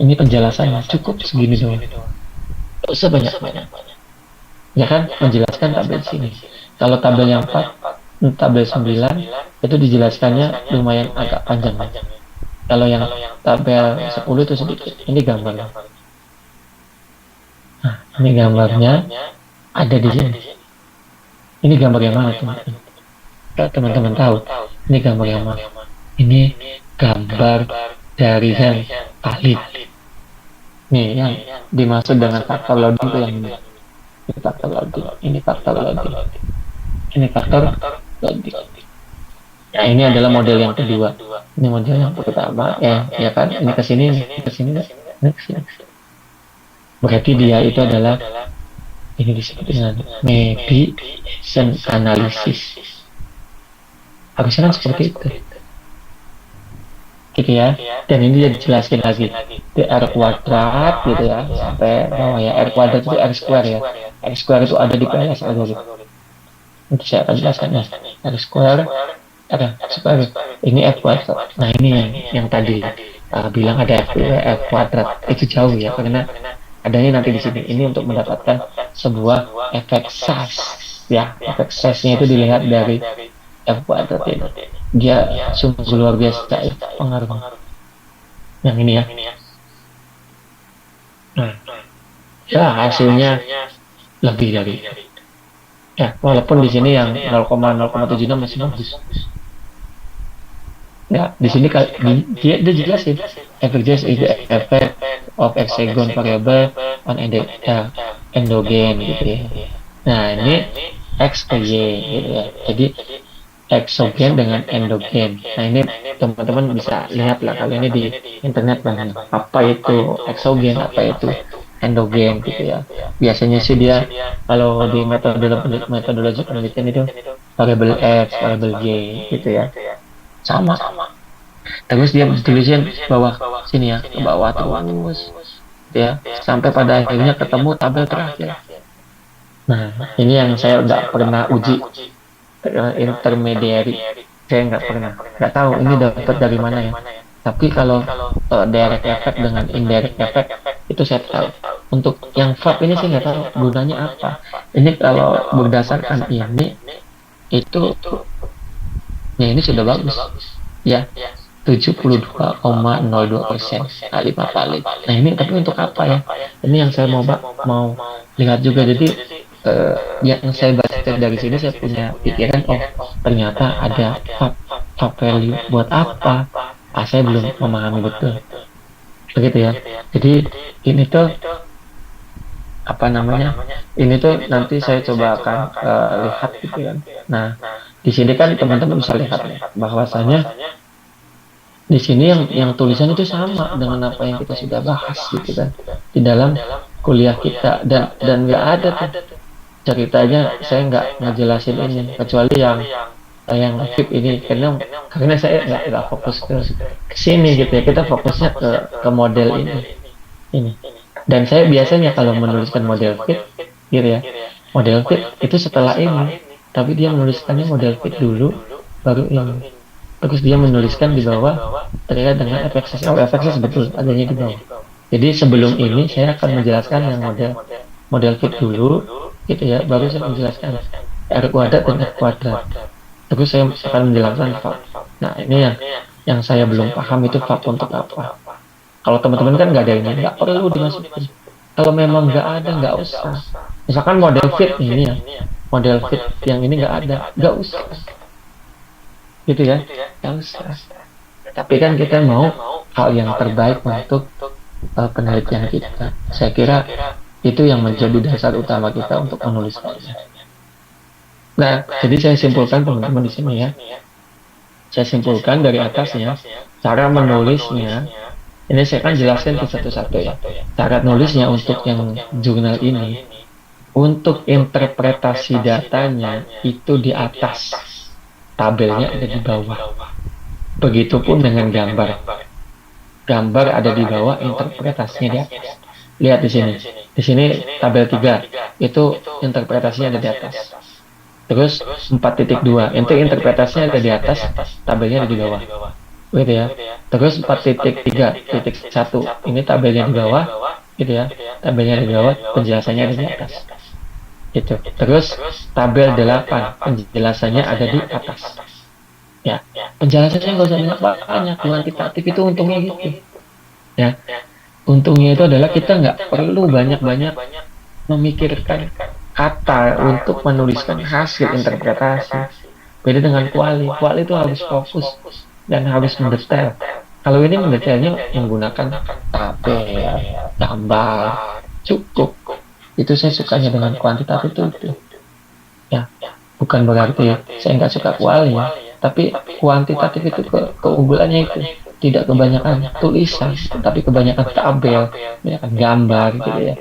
S1: Ini penjelasannya cukup segini doang. Gak usah banyak-banyak. Ya kan, menjelaskan tabel sini. Kalau tabel yang 4, tabel 9, itu dijelaskannya lumayan agak panjang. Kalau yang tabel 10 itu sedikit. Ini gambarnya. Nah, ini gambarnya ada di sini. Ini gambar yang mana teman-teman? Kalau teman-teman tahu, ini gambar yang mana? Ini gambar dari yang kali. Nih, yang dimaksud dengan faktor loading itu yang ini. Ini faktor loading. Ini faktor loading. Ini faktor loading. Nah, ini adalah model yang kedua. Ini model yang pertama, ya kan? Ini ke sini, ini ke sini, ini ke sini. Berarti dia itu adalah ini disebut dengan mediation analysis. Harusnya kan seperti itu. Gitu ya. Dan ini dia dijelaskan lagi. Di R kuadrat gitu ya, sampai bawah ya. R kuadrat itu R square ya. R square itu ada di PLS algorithm. Nanti saya akan jelaskan ya. R square ada square. Ini F kuadrat. Nah, ini yang tadi bilang ada F kuadrat. Itu jauh ya, karena adanya nanti di sini. Ini untuk mendapatkan sebuah efek size ya. Efek size-nya itu dilihat dari F kuadrat ini. Dia sungguh luar biasa ya, pengaruhnya. Yang ini ya. Nah, ya hasilnya lebih dari ya, walaupun di sini yang 0,076 masih bagus. Ya, di sini dia jelasin efek J itu efek of hexagon variable on endogen gitu ya. Nah, ini X ke Y gitu ya. Jadi exogen dengan endogen. Nah, ini teman-teman bisa lihat lah kalau ini di internet banyak. Apa itu exogen, apa itu endogen gitu ya. Biasanya sih dia kalau di metodologi penelitian itu variable X, variable Y gitu ya. Sama. Terus dia tulisin bawah sini ya, ke bawah terus ya, sampai pada akhirnya ketemu tabel terakhir. Nah, ini yang saya udah pernah uji intermediary. Saya nggak tahu ini dapat dari mana ya. Tapi kalau direct effect dengan indirect effect itu saya tahu. Untuk yang VAP ini sih nggak tahu gunanya apa. Ini kalau berdasarkan ini itu ya ini sudah bagus ya, 72,02% kali 5 kali. Nah, ini tapi untuk apa ya? Ini yang saya mau lihat juga. Jadi yang saya baca dari sini, saya punya pikiran, oh ternyata ada VAP value buat apa? Saya belum memahami betul. Begitu ya. Jadi ini tuh apa namanya? Ini tuh nanti saya coba akan lihat gitu kan. Nah, di sini kan teman-teman bisa lihat ya, bahwasanya di sini yang tulisan itu sama dengan apa yang kita sudah bahas gitu kan di dalam kuliah kita, dan nggak ada tuh ceritanya. Saya nggak ngejelasin ini kecuali yang VIP ini, karena saya nggak fokus ke sini gitu ya. Kita fokusnya ke model ini. Dan saya biasanya kalau menuliskan model fit gitu ya, model fit itu setelah ini, tapi dia menuliskannya model fit dulu baru ini. Terus dia menuliskan di bawah terkait dengan efek size. Oh, efek size betul adanya di bawah. Jadi sebelum ini saya akan menjelaskan yang model fit dulu gitu ya, baru saya menjelaskan R kuadrat dan F kuadrat. Terus saya akan menjelaskan VAP. Nah, ini yang saya belum paham itu VAP untuk apa. Kalau teman-teman kan nggak ada ini, nggak perlu dimasukin. Kalau memang nggak ada, nggak usah. Misalkan model fit ini ya, model fit yang ini nggak ada, nggak usah. Gitu ya, nggak usah. Tapi kan kita mau hal yang terbaik untuk penelitian kita. Saya kira itu yang menjadi dasar utama kita untuk menuliskannya. Nah, jadi saya simpulkan teman-teman di sini ya. Saya simpulkan dari atasnya, cara menulisnya. Ini saya akan jelaskan ke satu-satu ya. Cara nulisnya untuk yang jurnal ini, untuk interpretasi datanya itu di atas, tabelnya ada di bawah. Begitupun dengan gambar. gambar ada di bawah, interpretasinya di atas. Lihat di sini. Di sini tabel 3 itu interpretasinya ada di atas. Terus 4.2 itu interpretasinya ada di atas, tabelnya ada di bawah. Gitu ya. Terus 4.3.1 ini tabelnya di bawah, gitu ya. Tabelnya ada di bawah, penjelasannya ada di atas. Itu. Terus tabel 8 penjelasannya ada di atas. Ya, penjelasannya nggak usah banyak, kuantitatif itu untungnya gitu. Ya, untungnya itu adalah kita nggak perlu banyak-banyak memikirkan kata untuk menuliskan hasil interpretasi. Beda dengan kuali. Kuali itu harus fokus dan harus mendetail. Kalau ini mendetailnya menggunakan tabel, gambar, cukup. Itu saya sukanya dengan kuantitatif itu. Ya, bukan berarti saya nggak suka kuali ya. Tapi kuantitatif itu keunggulannya itu tidak kebanyakan tulisan, tapi kebanyakan tabel, kebanyakan gambar gitu ya.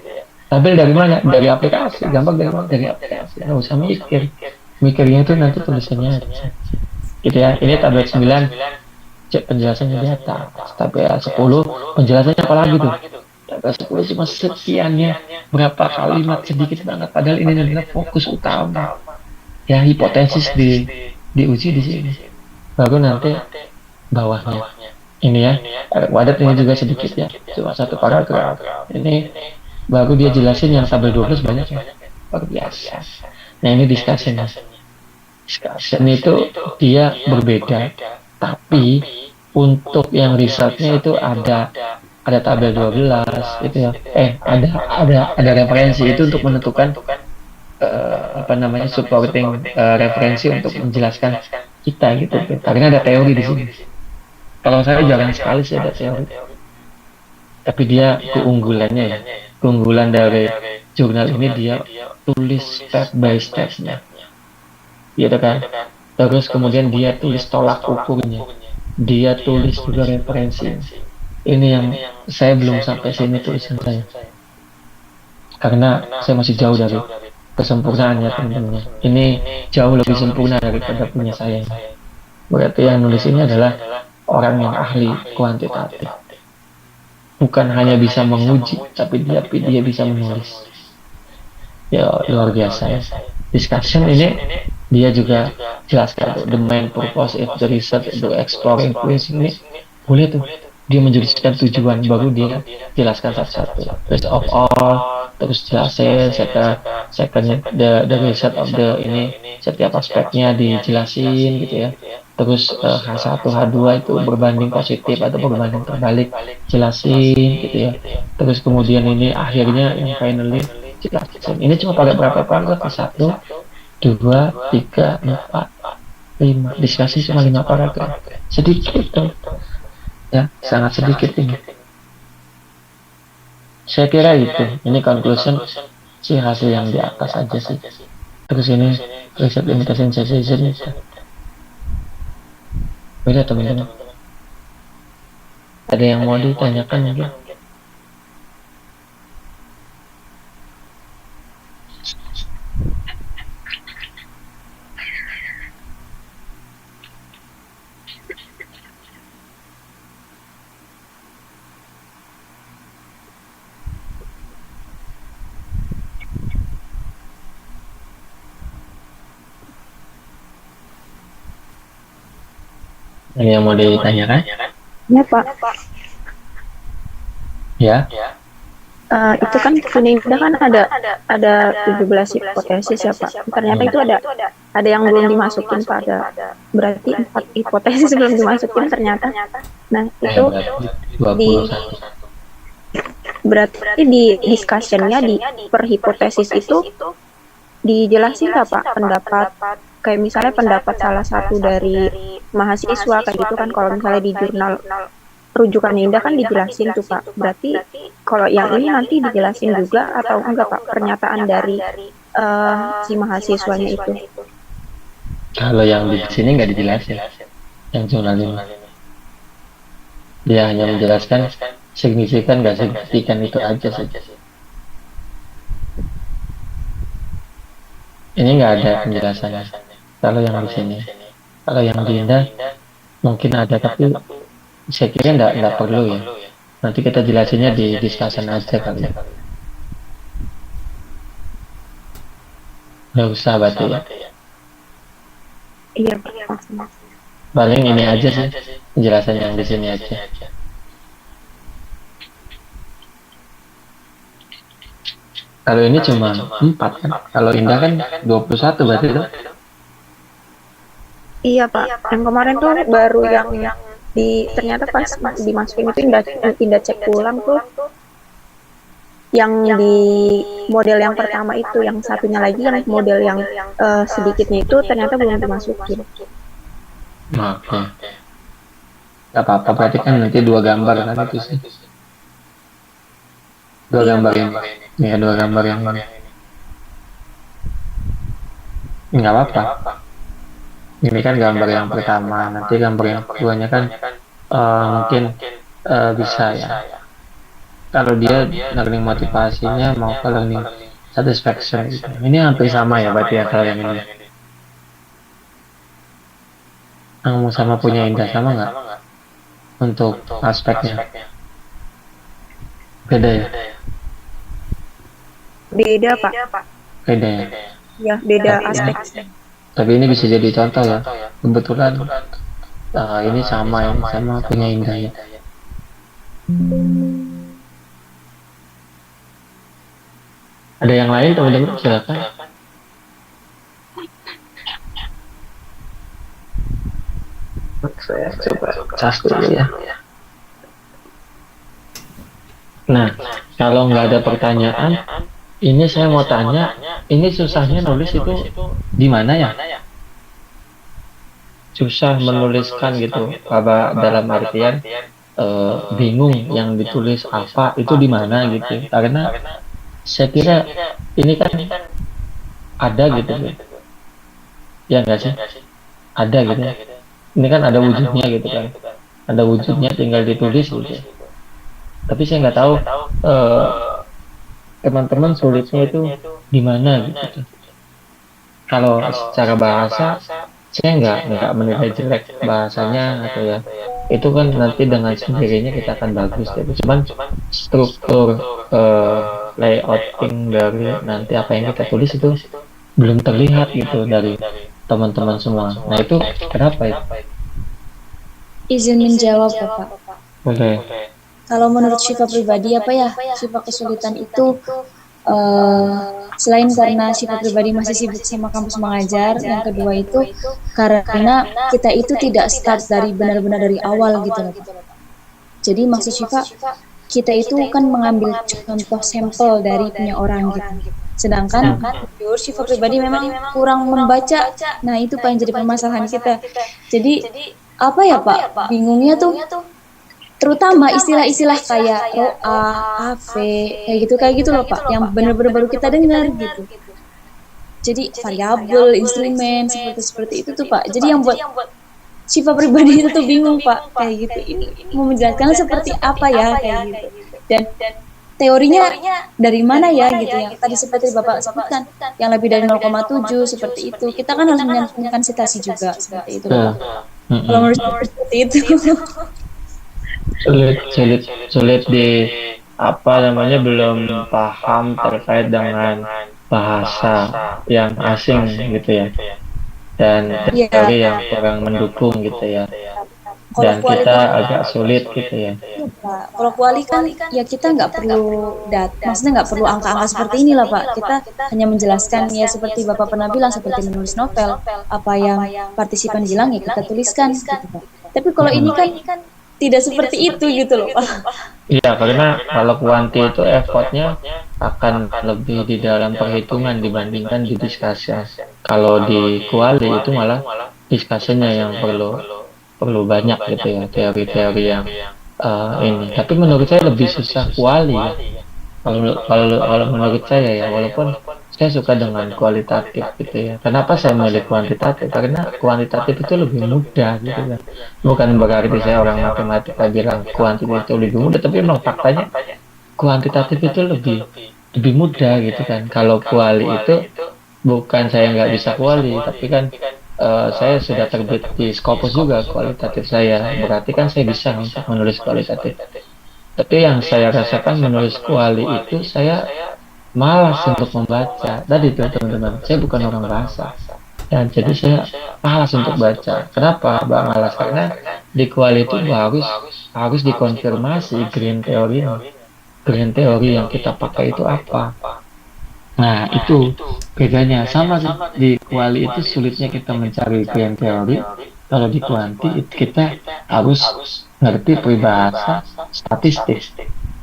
S1: Tabel dari mana? Dari aplikasi. Gambar dari mana? Dari aplikasi. Nggak usah mikir. Mikirnya itu nanti tulisannya aja. Gitu ya. Ini tabel 9, cek penjelasannya di atas. Tabel 10, penjelasannya apa lagi tuh? Tabel 10 cuma sekiannya. Berapa kalimat sedikit banget. Padahal ini adalah fokus utama. Ya, hipotesis diuji di sini. Baru nanti bawahnya. Ini ya. Wadat ini juga sedikit ya. Cuma satu paragraf. Ini baru dia jelasin yang tabel 12 banyak ya. Luar biasa. Nah ini discussion. Discussion itu dia berbeda. Tapi untuk yang resultnya itu ada tabel 12 itu ya. Ada referensi itu untuk menentukan supporting referensi untuk menjelaskan kita gitu. Karena ada teori di sini. Kalau saya jarang sekali sih ada teori. Tapi dia keunggulan dari jurnal ini dia tulis step by stepnya, gitu kan. Terus kemudian dia tulis tolak ukurnya, dia tulis juga referensi. Ini yang saya belum sampai sini tulisan saya, karena saya masih jauh dari kesempurnaannya teman-teman. Ini jauh lebih sempurna daripada punya saya. Berarti yang nulis ini adalah orang yang ahli kuantitatif. Bukan hanya bisa menguji, tapi dia bisa menulis. Ya luar biasa ya. Discussion ini dia juga jelaskan the main purpose of the research to exploring question ini boleh tuh dia menjelaskan tujuan, baru dia jelaskan satu-satu. First of all, terus jelasin second the research of the ini setiap aspeknya dijelasin gitu ya. Terus H1, H2 itu berbanding positif atau berbanding terbalik jelasin gitu ya. Terus kemudian ini akhirnya ini finally jelasin. Ini cuma pakai berapa paragraf? 1, 2, 3, 4, 5. Diskusi cuma 5 paragraf. Sedikit tuh. Ya, sangat sedikit ini. Saya kira itu. Ini conclusion si hasil yang di atas aja sih. Terus ini research limitation sensation itu. Beda teman-teman. Ada yang mau ditanyakan mungkin? Ada yang mau ditanyakan?
S2: Ya Pak.
S1: Ya.
S2: Itu kan Suninda kan ada 17 hipotesis ya Pak. Ternyata itu ada yang belum dimasukin Pak. Berarti 4 hipotesis belum dimasukin ternyata. Nah itu berarti di discussionnya di per hipotesis itu dijelasin nggak Pak pendapat, kayak misalnya pendapat salah satu dari mahasiswa kayak gitu kan, kalau misalnya di jurnal rujukan Indah kan dijelasin tuh Pak. Berarti kalau yang ini nanti dijelasin juga atau enggak Pak, pernyataan dari si mahasiswanya itu?
S1: Kalau yang di sini nggak dijelasin, yang jurnal ini dia hanya menjelaskan signifikan nggak signifikan itu aja saja. Ini nggak ada penjelasannya. Kalau yang di sini, kalau yang di Indah mungkin ada, tapi Saya kira nggak perlu ya. Nanti kita jelasinnya di discussion aja kali ya. Nggak usah berarti ya.
S2: Iya, Pak.
S1: Paling ini aja sih penjelasan yang di sini aja. Kalau ini cuma 4 kan. Kalau Indah kan 21 berarti itu.
S2: Iya, Pak. Yang kemarin tuh baru yang ternyata pas dimasukin itu Indah cek ulang tuh yang di model yang pertama itu, yang satunya lagi yang model yang sedikitnya itu ternyata belum dimasukin.
S1: Oke. Gak apa-apa, berarti kan nanti 2 gambar kan itu sih. 2 gambar ini. Ya, 2 gambar yang ini. Nggak apa-apa. Ini kan gambar yang pertama, nanti gambar yang keduanya kan mungkin bisa ya. Kalau dia learning motivasinya mau ke learning satisfaction gitu. Ini hampir sama ya berarti ya kalau yang ini. Kamu sama punya Indah sama nggak untuk aspeknya? Beda ya?
S2: Beda, Pak.
S1: Beda ya?
S2: Ya, beda aspek.
S1: Tapi ini bisa jadi contoh ya. Kebetulan ini sama punya Indah ya. Ada yang lain teman-teman silakan. Saya coba cas dulu ya. Nah, kalau nggak ada pertanyaan, ini saya mau tanya, ini susahnya nulis itu di mana ya? Susah menuliskan gitu, apa dalam artian bingung yang ditulis apa itu di mana gitu? Karena saya kira ini kan ada gitu, ya nggak sih? Ada gitu. Ini kan ada wujudnya gitu kan, ada wujudnya tinggal ditulis gitu. Tapi saya nggak tahu teman-teman sulitnya itu di mana gitu. Kalau secara bahasa saya nggak menilai jelek bahasanya atau ya itu kan nanti dengan sendirinya kita akan bagus gitu. Cuman struktur layouting dari nanti apa yang kita tulis itu belum terlihat gitu dari teman-teman semua. Nah itu kenapa ya?
S4: Izin menjawab, Bapak.
S1: Boleh.
S4: Kalau menurut Syifa pribadi apa ya, Syifa kesulitan itu selain karena Syifa pribadi masih sibuk sama kampus mengajar, yang kedua itu karena kita itu tidak start dari benar-benar dari awal gitu loh. Jadi maksud Syifa, kita itu kan mengambil contoh sampel dari punya orang gitu. Sedangkan Syifa pribadi memang kurang membaca. Nah, itu paling jadi permasalahan kita. Jadi apa ya Pak, bingungnya tuh terutama istilah-istilah kayak roa, AV, kayak gitu loh Pak, yang benar-benar baru kita dengar gitu. Jadi variabel, instrumen, seperti itu tuh Pak. Jadi yang buat Syifa pribadi itu tuh bingung Pak, kayak gitu. Ini mau menjelaskan seperti apa ya, kayak gitu. Dan teorinya dari mana ya gitu, yang tadi seperti Bapak sebutkan, yang lebih dari 0,7 seperti itu. Kita kan harus menyantumkan sitasi juga seperti itu Pak. Kalau menurut seperti itu.
S1: Sulit di apa namanya, belum paham terkait dengan bahasa yang asing gitu ya, dan teori yang kurang mendukung gitu ya, dan kita agak sulit gitu ya.
S4: Kalau kuali kan ya kita nggak perlu maksudnya nggak perlu angka-angka seperti inilah Pak. Kita hanya menjelaskan ya seperti Bapak pernah bilang, seperti menulis novel, apa yang partisipan bilang ya kita tuliskan gitu Pak. Tapi kalau ini kan tidak seperti itu gitu loh Pak.
S1: Iya, karena kalau kuanti itu effortnya akan lebih di dalam perhitungan dibandingkan di diskusi. Kalau di kuali itu malah diskusinya yang perlu banyak gitu ya, teori-teori yang ini. Tapi menurut saya lebih susah kuali ya. Kalau menurut saya ya, walaupun saya suka dengan kualitatif gitu ya. Kenapa saya milih kuantitatif? Karena kuantitatif itu lebih mudah gitu kan. Bukan berarti saya orang matematika bilang kuantitatif itu lebih mudah, tapi memang faktanya kuantitatif itu lebih mudah gitu kan. Kalau kuali itu bukan saya nggak bisa kuali, tapi kan saya sudah terbit di Scopus juga kualitatif saya, berarti kan saya bisa untuk menulis kualitatif. Tapi yang saya rasakan menulis kuali itu saya malas untuk membaca. Tadi tuh teman-teman, saya bukan orang bahasa. Dan jadi saya malas untuk baca. Kenapa Bang malas? Karena di kuali itu harus dikonfirmasi green teori. Green teori yang kita pakai itu apa? Nah, itu bedanya. Sama sih, di kuali itu sulitnya kita mencari green teori. Kalau di kuanti itu kita harus ngerti peribahasa statistik.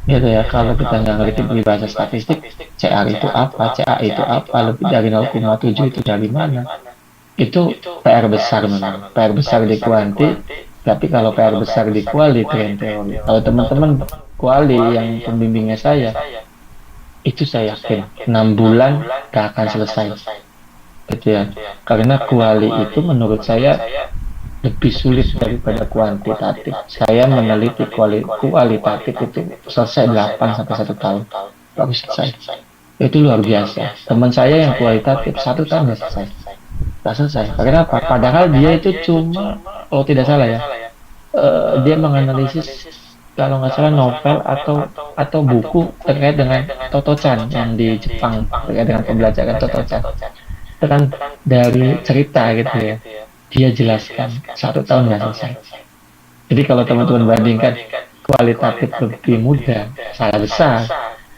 S1: Gitu ya, kalau kita nggak ngerti peribahasa statistik, CR itu apa, CA itu apa, lebih dari 0,7 itu dari mana? Itu PR besar memang. PR besar di kuanti, tapi kalau PR besar di kuali green teori. Kalau teman-teman kuali yang pembimbingnya saya, itu saya yakin 6 bulan gak akan selesai gitu ya, karena kuali itu menurut saya lebih sulit daripada kuantitatif. Saya meneliti kualitatif itu selesai 8 sampai 1 tahun baru selesai. Itu luar biasa. Teman saya yang kualitatif 1 tahun gak selesai. Karena apa? Padahal dia itu cuma, kalau tidak salah ya, dia menganalisis kalau nggak salah novel atau buku terkait dengan Toto-chan yang di Jepang, terkait dengan pembelajaran Toto-chan. Itu kan dari cerita gitu ya, dia jelaskan 1 tahun nggak selesai. Jadi kalau teman-teman bandingkan kualitatif lebih mudah, salah besar.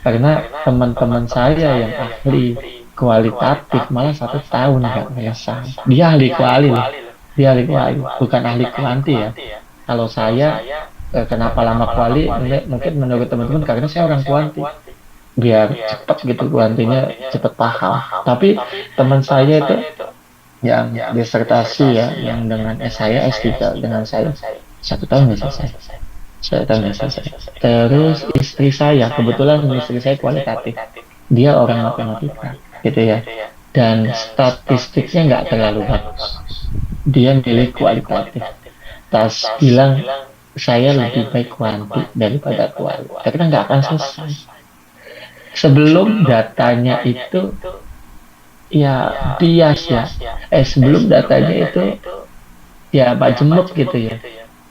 S1: Karena teman-teman saya yang ahli kualitatif malah 1 tahun nggak selesai. Dia ahli kuali loh, dia ahli kuali, bukan ahli kuanti ya. Kalau saya kenapa lama kuali? Mungkin menurut teman-teman karena saya orang kuanti, biar cepat gitu kuantinya, cepat paham. Tapi teman saya itu yang disertasi ya, yang dengan saya S3 dengan saya 1 tahun nggak selesai. 1 tahun nggak selesai. Terus istri saya, kebetulan istri saya kualitatif, dia orang matematika gitu ya, dan statistiknya nggak terlalu bagus. Dia milih kualitatif. Tas bilang saya lebih baik kuanti daripada kuali, karena nggak akan selesai. Sebelum datanya itu ya bias ya, sebelum datanya itu ya Pak Jemuk gitu ya,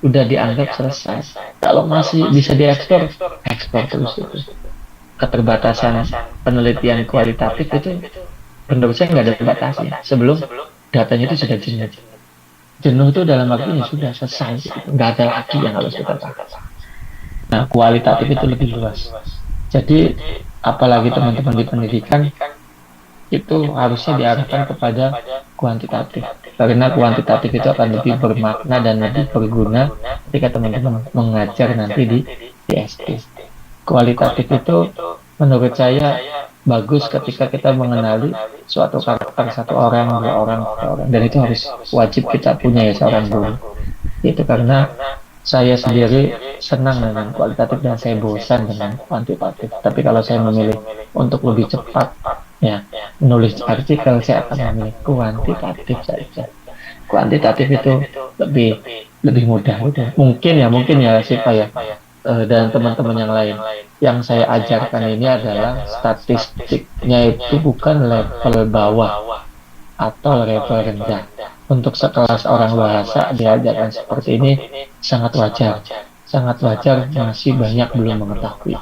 S1: udah dianggap selesai. Kalau masih bisa diekspor, ekspor terus itu. Keterbatasan penelitian kualitatif itu menurut saya nggak ada batasnya. Sebelum datanya itu sudah jenuh itu dalam artinya sudah selesai, nggak ada lagi yang harus kita bahas. Nah, kualitatif itu lebih luas. Jadi apalagi teman-teman di pendidikan itu harusnya diarahkan kepada kuantitatif, karena kuantitatif itu akan lebih bermakna dan lebih berguna ketika teman-teman mengajar nanti di SD. Kualitatif itu menurut saya bagus ketika kita mengenali suatu karakter satu orang, 2 orang, 3 orang, dan itu harus wajib kita punya ya seorang guru. Itu karena saya sendiri senang dengan kualitatif dan saya bosan dengan kuantitatif. Tapi kalau saya memilih untuk lebih cepat ya menulis artikel, saya akan memilih kuantitatif saja. Kuantitatif itu lebih mudah. Mungkin ya siapa ya, dan teman-teman yang lain. Yang saya ajarkan ini adalah statistiknya itu bukan level bawah atau level rendah. Untuk sekelas orang bahasa diajarkan seperti ini sangat wajar. Sangat wajar, masih banyak belum mengetahui.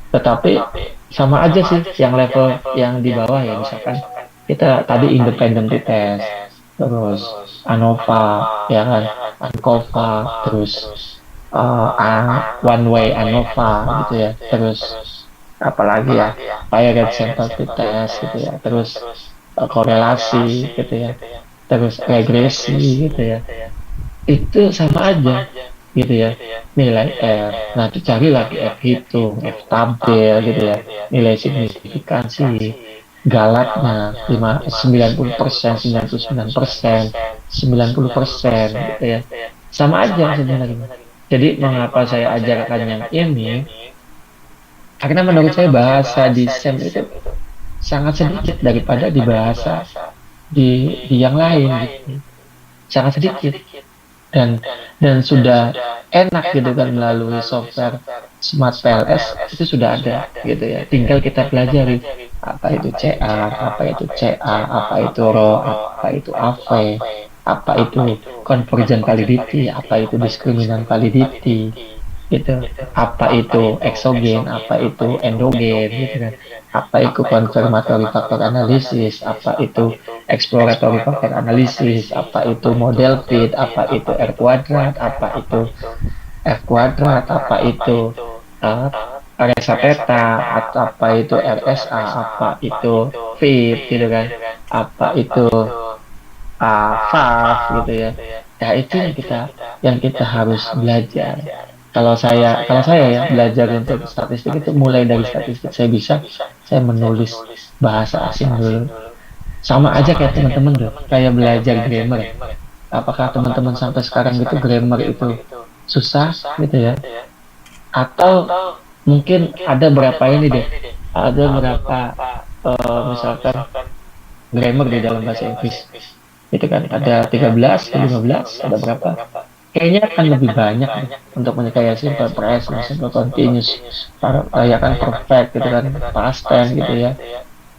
S1: Tetapi sama aja sih yang level yang di bawah ya, misalkan kita tadi independent test, terus ANOVA, ya kan, ANCOVA, terus one way ANOVA gitu ya, terus apalagi ya, Pirate Sample Test gitu ya, terus korelasi gitu ya, terus regresi gitu ya, itu sama aja gitu ya, nilai R. Nah, itu cari lagi F hitung, F tampil gitu ya, nilai signifikansi, galatnya 90%, 99%, 90% gitu ya, sama aja sebenarnya. Jadi mengapa saya ajarkan yang ini? Karena menurut saya bahasa di SEM itu sangat sedikit daripada di bahasa di yang lain gitu. Sangat sedikit. Dan sudah enak gitu kan, melalui software Smart PLS itu sudah ada gitu ya. Tinggal kita pelajari apa itu CR, apa itu CA, apa itu RO, apa itu AV, apa itu convergent validity, apa itu discriminant validity, gitu, apa itu exogen, apa itu endogen, gitu kan, apa itu confirmatory factor analysis, apa itu exploratory factor analysis, apa itu model fit, apa itu R kuadrat, apa itu F kuadrat, apa itu uh, RSA theta, atau apa itu RSA, apa itu fit, gitu kan, apa itu FAF, gitu ya. Ya itu yang kita harus belajar. Kalau saya ya belajar untuk statistik itu mulai dari statistik saya menulis bahasa asing dulu. Sama aja kayak teman-teman tuh, kayak belajar grammar. Apakah teman-teman sampai sekarang gitu grammar itu susah gitu ya? Atau mungkin ada berapa ini deh, ada berapa misalkan grammar di dalam bahasa Inggris. Itu kan ada 13, 15, ada berapa? Kayaknya akan lebih banyak nih untuk kayak simple present, simple continuous, ya kan perfect gitu kan, past tense gitu ya.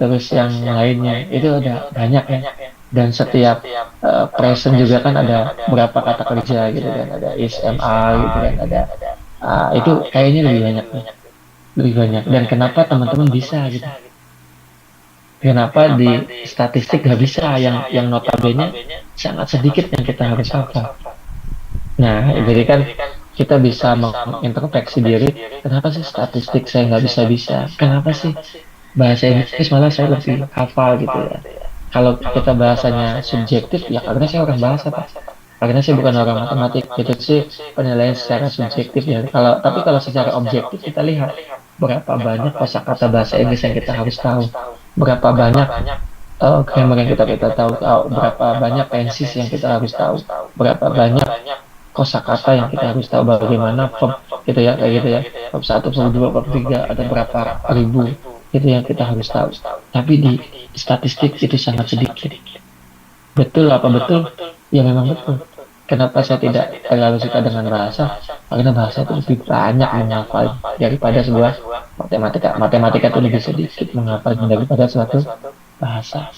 S1: Terus yang lainnya itu ada banyak ya. Dan setiap present juga kan ada berapa kata kerja gitu kan, ada is, am, are gitu kan, ada itu kayaknya lebih banyak nih, lebih banyak. Dan kenapa teman-teman bisa gitu? Kenapa di statistik nggak bisa, yang notabene sangat sedikit yang kita harus hafal. Nah, jadi kan kita bisa mengintrospeksi diri, kenapa sih statistik saya nggak bisa-bisa? Kenapa sih bahasa Inggris malah saya lebih hafal gitu ya? Kalau kita bahasanya subjektif, ya karena saya orang bahasa, Pak. Karena saya bukan orang matematik, itu sih penilaian secara subjektif ya. Tapi kalau secara objektif kita lihat berapa banyak kosakata bahasa Inggris yang kita harus tahu, berapa banyak grammar yang kita tahu, berapa banyak tenses yang kita harus tahu, berapa banyak kosakata yang kita harus tahu, bagaimana verb gitu ya, kayak gitu ya, verb 1, verb 2, verb 3, ada berapa ribu itu yang kita harus tahu. Tapi di statistik itu sangat sedikit. Betul apa betul? Ya memang betul. Kenapa saya tidak terlalu suka dengan bahasa? Karena bahasa itu lebih banyak menghafal daripada sebuah matematika. Matematika itu lebih sedikit menghafal daripada suatu bahasa.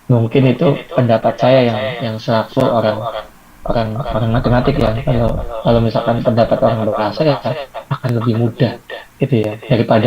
S1: Mungkin itu pendapat saya yang selaku orang matematik ya. Kalau misalkan pendapat orang bahasa ya akan lebih mudah gitu ya daripada